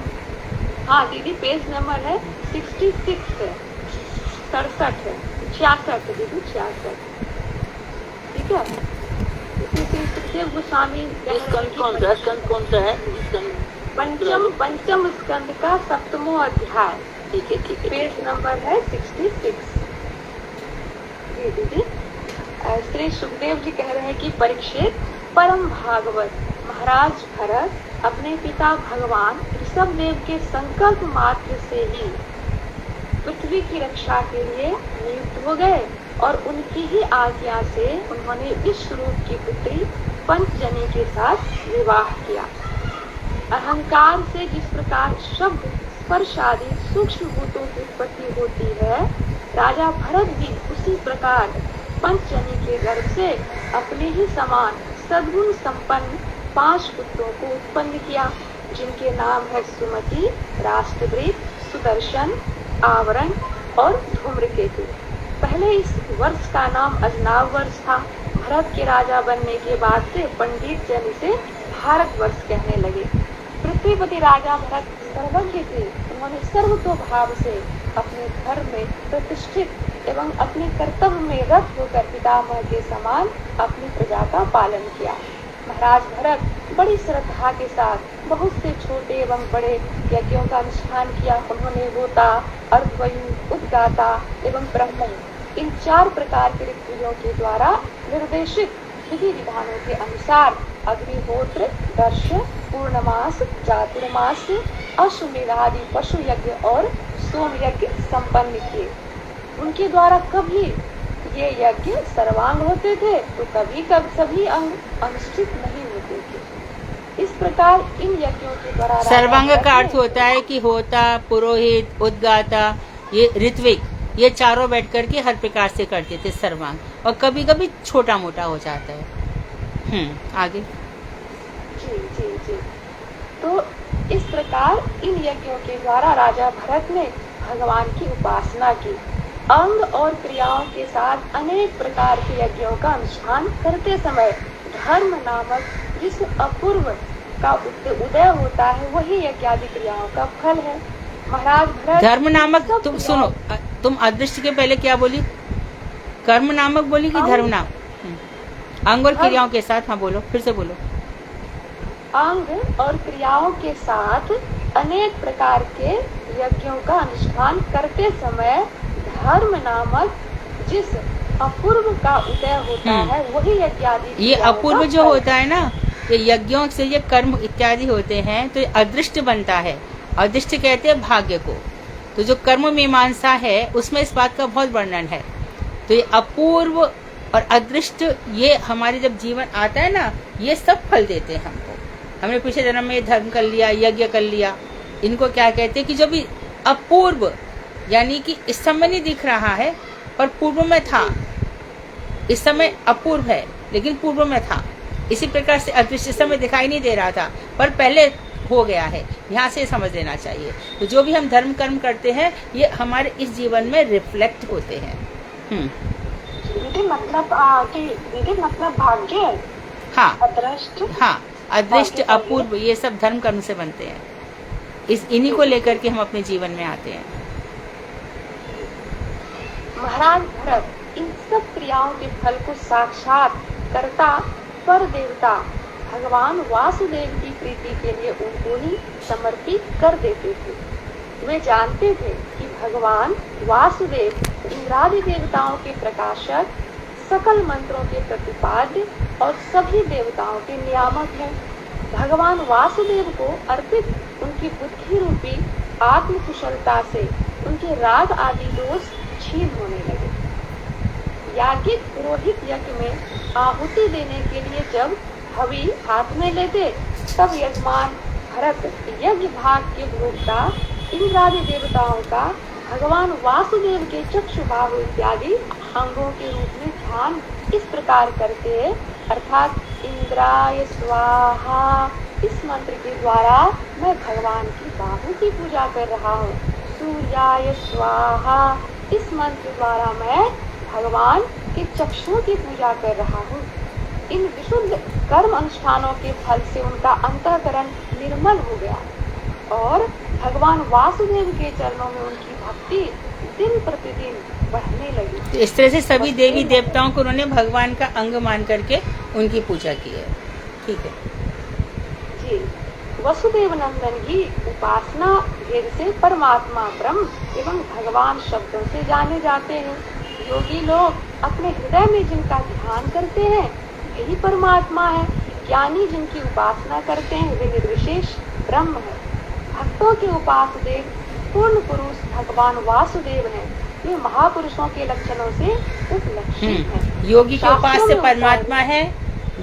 हाँ दीदी पेज नंबर है 66 है, 67 है, 66 है दीदी, 66। ठीक है, इसमें श्री सुखदेव गोस्वामी कौन सा है? पंचम स्कंद का 7वां अध्याय। ठीक है, पेज नंबर है 66। जी दीदी, श्री सुखदेव जी कह रहे हैं कि परीक्षित, परम भागवत महाराज भरत अपने पिता भगवान ऋषभदेव के संकल्प मात्र से ही पृथ्वी की रक्षा के लिए नियुक्त हो गए और उनकी ही आज्ञा से उन्होंने विश्वरूप की पुत्री पंचजनी के साथ विवाह किया। अहंकार से जिस प्रकार शब्द स्पर्श आदि सूक्ष्म भूतों की उत्पत्ति होती है, राजा भरत भी उसी प्रकार पंचजनी के गर्भ से अपने ही समान सद्गुण संपन्न 5 पुत्रों को उत्पन्न किया, जिनके नाम है सुमति, राष्ट्रवृत, सुदर्शन, आवरण और धूम्रकेतु। पहले इस वर्ष का नाम अजनाव वर्ष था। भरत के राजा बनने के बाद से पंडित जन इसे भारत वर्ष कहने लगे। पृथ्वीपति राजा भरत सर्वज्ञ थे। उन्होंने सर्वतोभाव से अपने धर्म में प्रतिष्ठित एवं अपने कर्तव्य में रत होकर पितामह के समान अपनी प्रजा का पालन किया। महाराज भरत बड़ी श्रद्धा के साथ बहुत से छोटे एवं बड़े यज्ञों का अनुष्ठान किया। उन्होंने होता, अर्धवयु, उद्गाता एवं ब्रह्मण, इन 4 प्रकार के ऋतुओं के द्वारा निर्देशित विधि विधानों के अनुसार अग्निहोत्र, दर्श, पूर्णमास, चातुर्मास, अश्वमेध आदि पशु यज्ञ और सोम यज्ञ संपन्न किए। उनके द्वारा कभी ये यज्ञ सर्वांग होते थे तो कभी सभी अंग अनुष्ठित नहीं होते थे। इस प्रकार इन यज्ञों के द्वारा सर्वांग का अर्थ होता है कि होता, पुरोहित, उद्गाता, ये ऋत्विक, ये चारों बैठ करके हर प्रकार से करते थे सर्वांग, और कभी कभी छोटा मोटा हो जाता है। आगे। जी जी जी। तो इस प्रकार इन यज्ञों के द्वारा राजा भरत ने भगवान की उपासना की। अंग और क्रियाओं के साथ अनेक प्रकार के यज्ञों का अनुष्ठान करते समय धर्म नामक जिस अपूर्व का उदय होता है, वही यज्ञादि क्रियाओं का फल है। महाराज भरत धर्म नामक, तुम सुनो, तुम अदृष्ट के पहले क्या बोली? कर्म नामक बोली कि धर्म नाम? अंग और क्रियाओं के साथ। हाँ बोलो, फिर से बोलो। अंग और क्रियाओं के साथ अनेक प्रकार के यज्ञों का अनुष्ठान करते समय धर्म नामक जिस अपूर्व का उदय होता है, वही यज्ञादि। ये अपूर्व जो होता है ना, ये यज्ञों से ये कर्म इत्यादि होते हैं, तो ये अदृष्ट बनता है। अदृष्ट कहते हैं भाग्य को। तो जो कर्म मीमांसा है उसमें इस बात का बहुत वर्णन है। तो ये अपूर्व और अदृष्ट, ये हमारे जब जीवन आता है ना, ये सब फल देते हैं हमको। हमने पिछले जन्म में धर्म कर लिया, यज्ञ कर लिया, इनको क्या कहते हैं कि जो भी अपूर्व, यानी कि इस समय नहीं दिख रहा है पर पूर्व में था। इस समय अपूर्व है लेकिन पूर्व में था। इसी प्रकार से अदृश्य, इस समय दिखाई नहीं दे रहा था पर पहले हो गया है। यहाँ से समझ लेना चाहिए। तो जो भी हम धर्म कर्म करते हैं, ये हमारे इस जीवन में रिफ्लेक्ट होते हैं। दीदी मतलब भाग्य। हाँ, अदृष्ट। हाँ, अदृष्ट, अपूर्व, ये सब धर्म कर्म से बनते हैं। इन्हीं को लेकर के हम अपने जीवन में आते हैं। महाराज भरत इन सब क्रियाओं के फल को साक्षात कर्ता पर देवता भगवान वासुदेव की प्रीति के लिए उनको ही समर्पित कर देते थे। वे जानते थे कि भगवान वासुदेव इंद्रादि देवताओं के प्रकाशक, सकल मंत्रों के प्रतिपाद्य और सभी देवताओं के नियामक हैं। भगवान वासुदेव को अर्पित उनकी बुद्धि रूपी आत्म कुशलता से उनके राग आदि दोष छीन होने लगे। याज्ञिक पुरोहित यज्ञ में आहुति देने के लिए जब हवि हाथ में लेते, तब यजमान भरत यज्ञ भाग के भोक्ता इंद्रादि देवताओं का भगवान वासुदेव के चक्षुबाहु इत्यादि अंगों के रूप में ध्यान इस प्रकार करते, अर्थात इंद्राय स्वाहा, इस मंत्र के द्वारा मैं भगवान की बाहु की पूजा कर रहा हूँ। सूर्याय स्वाहा, इस मंत्र द्वारा मैं भगवान के चक्षुओं की पूजा कर रहा हूँ। इन विशुद्ध कर्म अनुष्ठानों के फल से उनका अंतःकरण निर्मल हो गया और भगवान वासुदेव के चरणों में उनकी भक्ति दिन प्रतिदिन बढ़ने लगी। तो इस तरह से सभी देवी देवताओं को उन्होंने भगवान का अंग मान करके उनकी पूजा की है। ठीक है जी। वसुदेव नंदन की उपासना भेद से परमात्मा ब्रह्म एवं भगवान शब्दों से जाने जाते हैं। योगी लोग अपने हृदय में जिनका ध्यान करते हैं यही परमात्मा है। ज्ञानी जिनकी उपासना करते हैं वे निर्विशेष ब्रह्म है। भक्तों के उपासदेव पूर्ण पुरुष भगवान वासुदेव हैं। वे महापुरुषों के लक्षणों से उपलक्षित हैं। योगी के उपास्य परमात्मा है,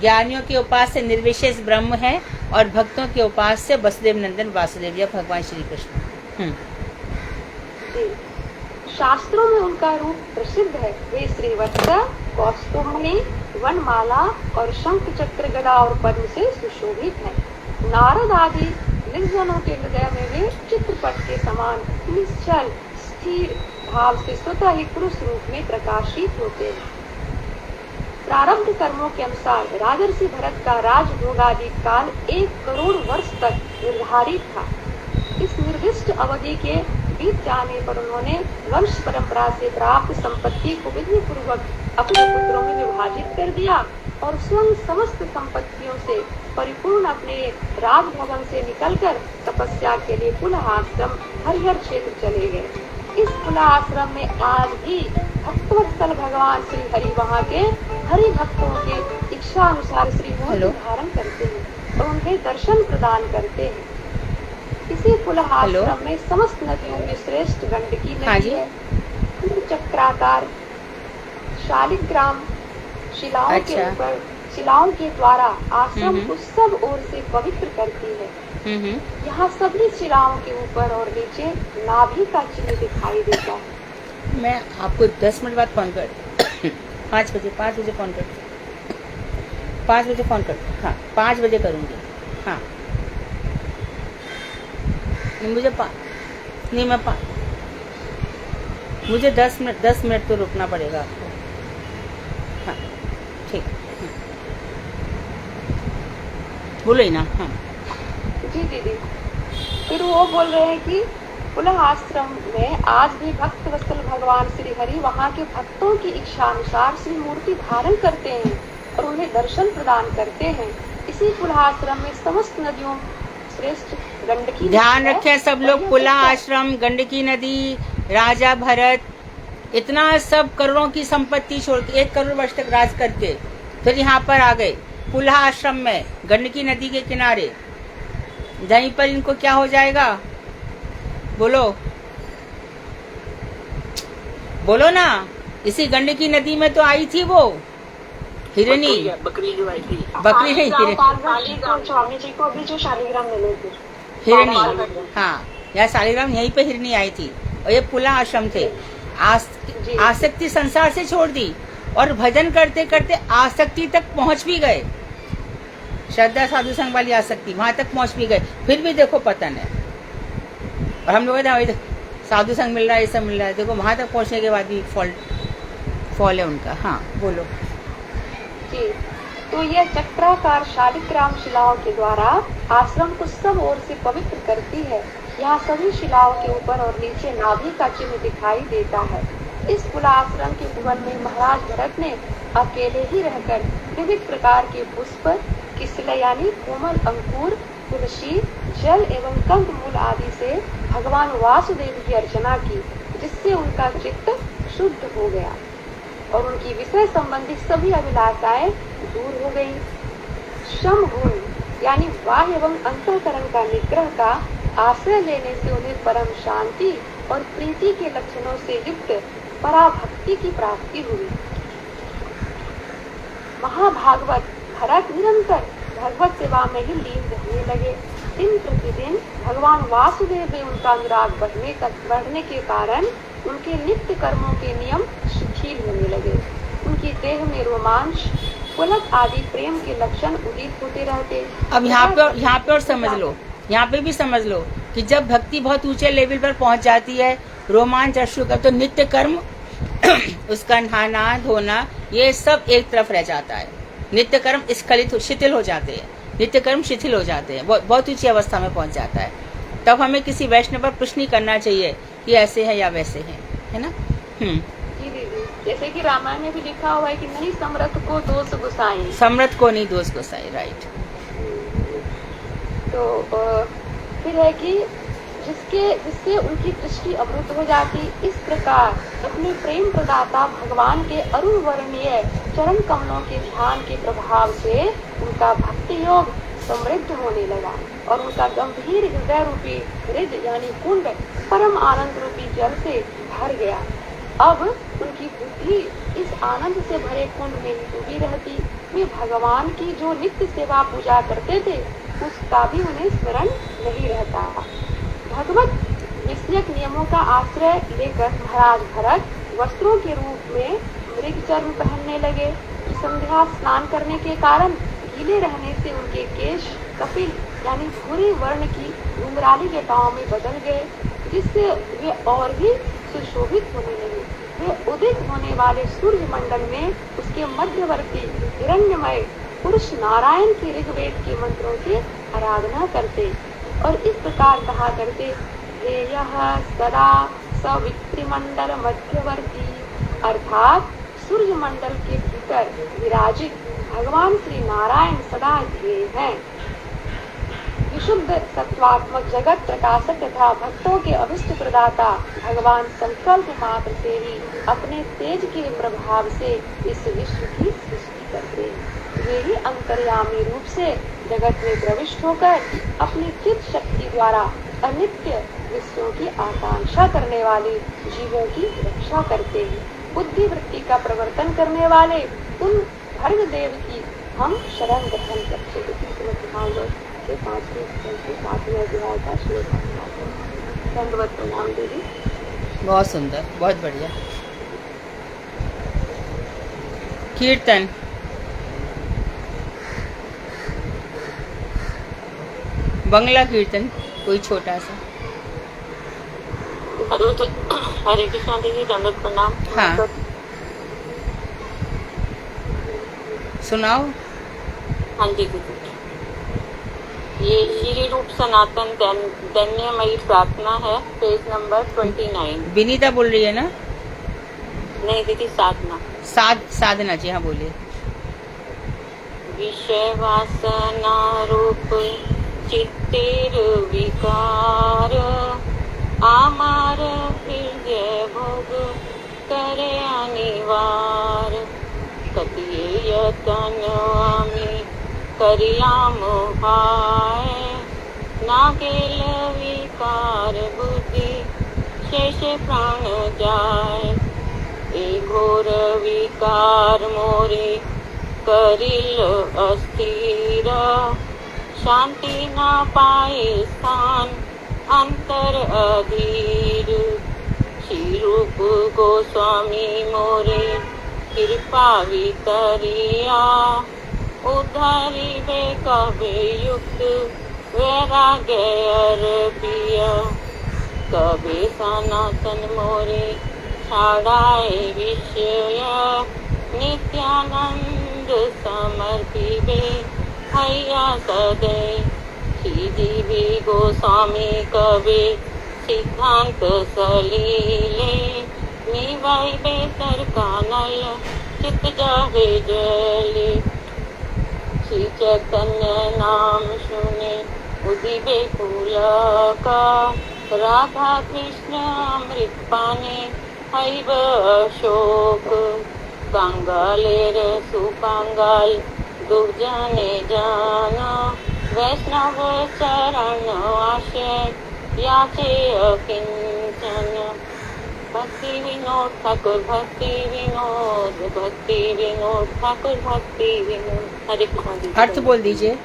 ज्ञानियों के उपास्य निर्विशेष ब्रह्म है और भक्तों के उपास्य वसुदेव नंदन वासुदेव या भगवान श्री कृष्ण। जी। शास्त्रों में उनका रूप प्रसिद्ध है। वे श्रीवत्स, कौस्तुभमणि, वनमाला और शंख चक्र गदा और पद्म से सुशोभित हैं। नारद आदि निर्जनों के हृदय में वे चित्रपट के समान निश्चल स्थिर भाव से स्वतः ही पुरुष रूप में प्रकाशित होते हैं। प्रारब्ध कर्मों के अनुसार राजर्षि भरत का राजभोग आदि काल 1 करोड़ वर्ष तक निर्धारित था। इस निर्दिष्ट अवधि के बीत जाने पर उन्होंने वंश परंपरा से प्राप्त संपत्ति को विधि पूर्वक अपने पुत्रों में विभाजित कर दिया और स्वयं समस्त संपत्तियों से परिपूर्ण अपने राजभवन से निकलकर तपस्या के लिए पुनः आश्रम हरिहर क्षेत्र चले गए। इस पुनः आश्रम में आज भी भक्तवत्सल भगवान श्री हरि वहाँ के हरि भक्तों के इच्छा अनुसार श्री मूर्ति धारण करते हैं और उन्हें दर्शन प्रदान करते हैं। इसी पुनः आश्रम में समस्त नदियों में श्रेष्ठ गंडकी नदी है। चक्राकार शालिग्राम शिलाओं के ऊपर शिलाओं के द्वारा आश्रम को सब ओर से पवित्र करती है। यहाँ सभी शिलाओं के ऊपर और नीचे नाभि का चिन्ह दिखाई देता है। मैं आपको 10 मिनट बाद फोन कर 5 बजे फोन कर 5 बजे फोन कर हाँ 5 बजे करूँगी। हाँ मुझे नहीं मैं मुझे 10 मिनट तो रुकना पड़ेगा आपको। हाँ ठीक बोलो ही ना। हाँ जी दीदी। फिर वो बोल रहे हैं कि पुनः आश्रम में आज भी भक्त वत्सल भगवान श्री हरि वहाँ के भक्तों की इच्छा अनुसार श्री मूर्ति धारण करते हैं और उन्हें दर्शन प्रदान करते हैं। इसी पुनः आश्रम में समस्त नदियों श्रेष्ठ गंडकी, ध्यान रखें सब लोग, पुला आश्रम, गंडकी नदी, राजा भरत, इतना सब करोड़ों की संपत्ति छोड़ के 1 करोड़ वर्ष तक राज करके फिर यहाँ पर आ गए पुला आश्रम में गंडकी नदी के किनारे। यहीं पर इनको क्या हो जाएगा बोलो बोलो ना। इसी गंडकी नदी में तो आई थी वो हिरणी, बकरी जो आई थी, बकरी नहीं स्वामी जी को अभी जो शालिग्राम मिले थे हिरणी। हाँ यहाँ शालिग्राम यहीं पे हिरणी आई थी और ये पुला आश्रम थे। आसक्ति संसार से छोड़ दी और भजन करते करते आसक्ति तक पहुंच भी गए। श्रद्धा साधु संग वाली आसक्ति वहां तक पहुंच भी गए, फिर भी देखो पतन है। और हम लोग साधु संग मिल रहा है, ये सब मिल रहा है, देखो वहां तक पहुंचने के बाद भी फॉल है उनका। हाँ बोलो जी। तो यह चक्राकार शालिग्राम शिलाओं के द्वारा आश्रम को सब ओर से पवित्र करती है। यहाँ सभी शिलाओं के ऊपर और नीचे नाभि का चिन्ह दिखाई देता है। इस पुला आश्रम के भवन में महाराज भरत ने अकेले ही रहकर विविध प्रकार के पुष्प, किसले यानी कोमल अंकुर, तुलसी, जल एवं कंद मूल आदि से भगवान वासुदेव की अर्चना की, जिससे उनका चित्त शुद्ध हो गया और उनकी विषय संबंधी सभी अभिलाषाएं दूर हो गई। शम गुण यानी बाह्य एवं अंतःकरण का निग्रह का आश्रय लेने से उन्हें परम शांति और प्रीति के लक्षणों से युक्त पराभक्ति की प्राप्ति हुई। महाभागवत भरत निरंतर भगवत सेवा में ही लीन रहने लगे। दिन प्रतिदिन भगवान वासुदेव में उनका अनुराग बढ़ने के कारण उनके नित्य कर्मों के नियम शिथिल होने लगे। उनकी देह में रोमांच, पुलक आदि प्रेम के लक्षण उदित होते रहते। अब यहाँ पे और समझ लो, यहाँ पे भी समझ लो कि जब भक्ति बहुत ऊंचे लेवल पर पहुंच जाती है रोमांच जब शुरू कर तो नित्य कर्म उसका नहाना धोना ये सब एक तरफ रह जाता है। नित्य कर्म स्खलित शिथिल हो जाते हैं, नित्य कर्म शिथिल हो जाते हैं, बहुत ऊंची अवस्था में पहुंच जाता है। तब हमें किसी वैष्णव पर प्रश्न नहीं करना चाहिए कि ऐसे है या वैसे है ना। जी दीदी, जैसे कि रामायण में भी लिखा हुआ है कि नहीं समर्थ को दोष गुसाई, समर्थ को नहीं दोष गुसाई, राइट। तो फिर है कि जिससे उनकी दृष्टि अवरुद्ध हो जाती। इस प्रकार अपने प्रेम प्रदाता भगवान के अरुण वर्णीय चरण कमलों के ध्यान के प्रभाव से उनका भक्ति योग समृद्ध होने लगा और उनका गंभीर हृदय रूपी हृद यानी कुंड परम आनंद रूपी जल से भर गया। अब उनकी बुद्धि इस आनंद से भरे कुंड में डूबी रहती। वे भगवान की जो नित्य सेवा पूजा करते थे उसका भी उन्हें स्मरण नहीं रहता। भगवत विषयक नियमों का आश्रय लेकर महाराज भरत वस्त्रों के रूप में मृग चर्म पहनने लगे। संध्या स्नान करने के कारण गीले रहने से उनके केश कपिल यानी भूरे वर्ण की घुंघराली जटाओं में बदल गए, जिससे वे और भी सुशोभित होने लगे। वे उदित होने वाले सूर्य मंडल में उसके मध्यवर्ती हिरण्यमय पुरुष नारायण के ऋग्वेद के मंत्रों से आराधना करते और इस प्रकार कहा करते, हे यह सदा सवित्रिमंडल मध्यवर्ती, अर्थात सूर्य मंडल के भीतर विराजित भगवान श्री नारायण सदा ध्येय हैं। विशुद्ध सत्वात्मक जगत प्रकाशक तथा भक्तों के अभिष्ट प्रदाता भगवान संकल्प मात्र से ही अपने तेज के प्रभाव से इस विश्व की सृष्टि करते हैं। वे ही अंतर्यामी रूप से जगत में प्रविष्ट होकर अपनी चित्त शक्ति द्वारा अनित्य विषयों की आकांक्षा करने वाले जीवों की रक्षा करते हैं। बुद्धि वृत्ति का प्रवर्तन करने वाले उन भर्ग देव की हम शरण ग्रहण करते हैं। दंडवत प्रणाम दीदी। बहुत सुंदर, बहुत बढ़िया। कीर्तन बंगला कीर्तन कोई छोटा सा। हरे कृष्णा दीदी, दंडवत प्रणाम। हाँ सुनाओ। हाँ जी दीदी, ये श्री रूप सनातन दैन्यमयी प्रार्थना है, पेज नंबर 29। विनीता बोल रही है ना? नहीं दीदी, साधना। साधना जी, हाँ बोलिए। विषय वासना रूप चित्तेर विकार, आमार हृदय भोग करे अनिवार, कतिये यतन आमी करियाम हाय, ना गेल विकार बुद्धि शेष प्राण जाय, ए घोर विकार मोरे करिल अस्थिर, शांति ना पाए स्थान अंतर अधीर, श्री रूप गोस्वामी मोरे कृपा वितरिया, उद्धरी वे कभी युक्त वैराग्य अर्पिय, कभी सनातन मोरे छाड़ाए विषय, नित्यानंद समर्पिबे हैया सदै, श्रीजीवी गोस्वामी कवि सिद्धांत सलीले, मीवाई बेतर कानल चित जाहे जले, श्री चैतन्य नाम सुने उदिबे पुलका, राधा कृष्ण अमृत पाने हैव अशोक, कंगालेर सुकंगाल दुर्जने जाना, वैष्णव चरण आश्रय याचे अकिंचन, भक्ति विनोद ठाकुर भक्ति विनोद, भक्ति विनोद ठाकुर भक्ति विनोद। हरे कृष्ण। अर्थ बोल दीजिए।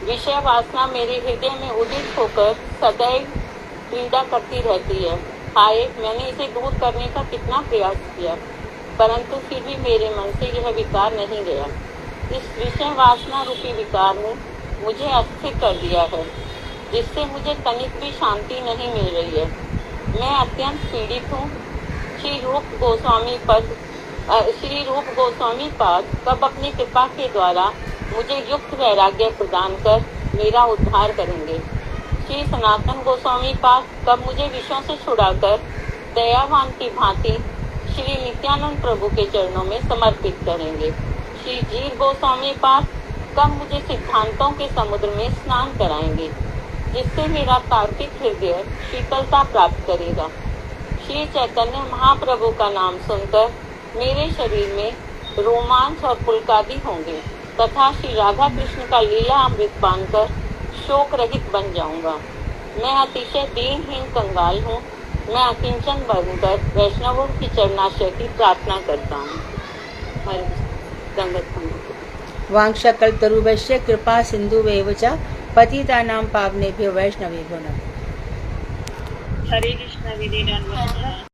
विषय वासना मेरे हृदय में उदित होकर सदैव पीड़ा करती रहती है। हाय, मैंने इसे दूर करने का कितना प्रयास किया, परंतु फिर भी मेरे मन से यह विकार नहीं गया। इस विषय वासना रूपी विकार ने मुझे अस्थिर कर दिया है, जिससे मुझे तनिक भी शांति नहीं मिल रही है। मैं अत्यंत पीड़ित हूँ। श्री रूप गोस्वामी पाद कब अपनी कृपा के द्वारा मुझे युक्त वैराग्य प्रदान कर मेरा उद्धार करेंगे। श्री सनातन गोस्वामी पाद कब मुझे विषयों से छुड़ाकर दयावान की भांति श्री नित्यानंद प्रभु के चरणों में समर्पित करेंगे। श्री जीर गोस्वामी पाद कब मुझे सिद्धांतों के समुद्र में स्नान कराएंगे, जिससे मेरा तार्किक हृदय शीतलता प्राप्त करेगा। श्री चैतन्य महाप्रभु का नाम सुनकर मेरे शरीर में रोमांच और पुलकादि होंगे तथा श्री राधा कृष्ण का लीला अमृत पान कर शोक रहित बन जाऊंगा। मैं अतिशय दीनहीन कंगाल हूँ। मैं अकिंचन बनकर वैष्णवों की चरणाश्रय की प्रार्थना करता हूँ। वांशकल्पतरुभ्यश्च कृपा सिन्धुभ्येव च पतितानां पावनेभ्यो वैष्णवेभ्यो नमः। हरे कृष्ण विधिनाम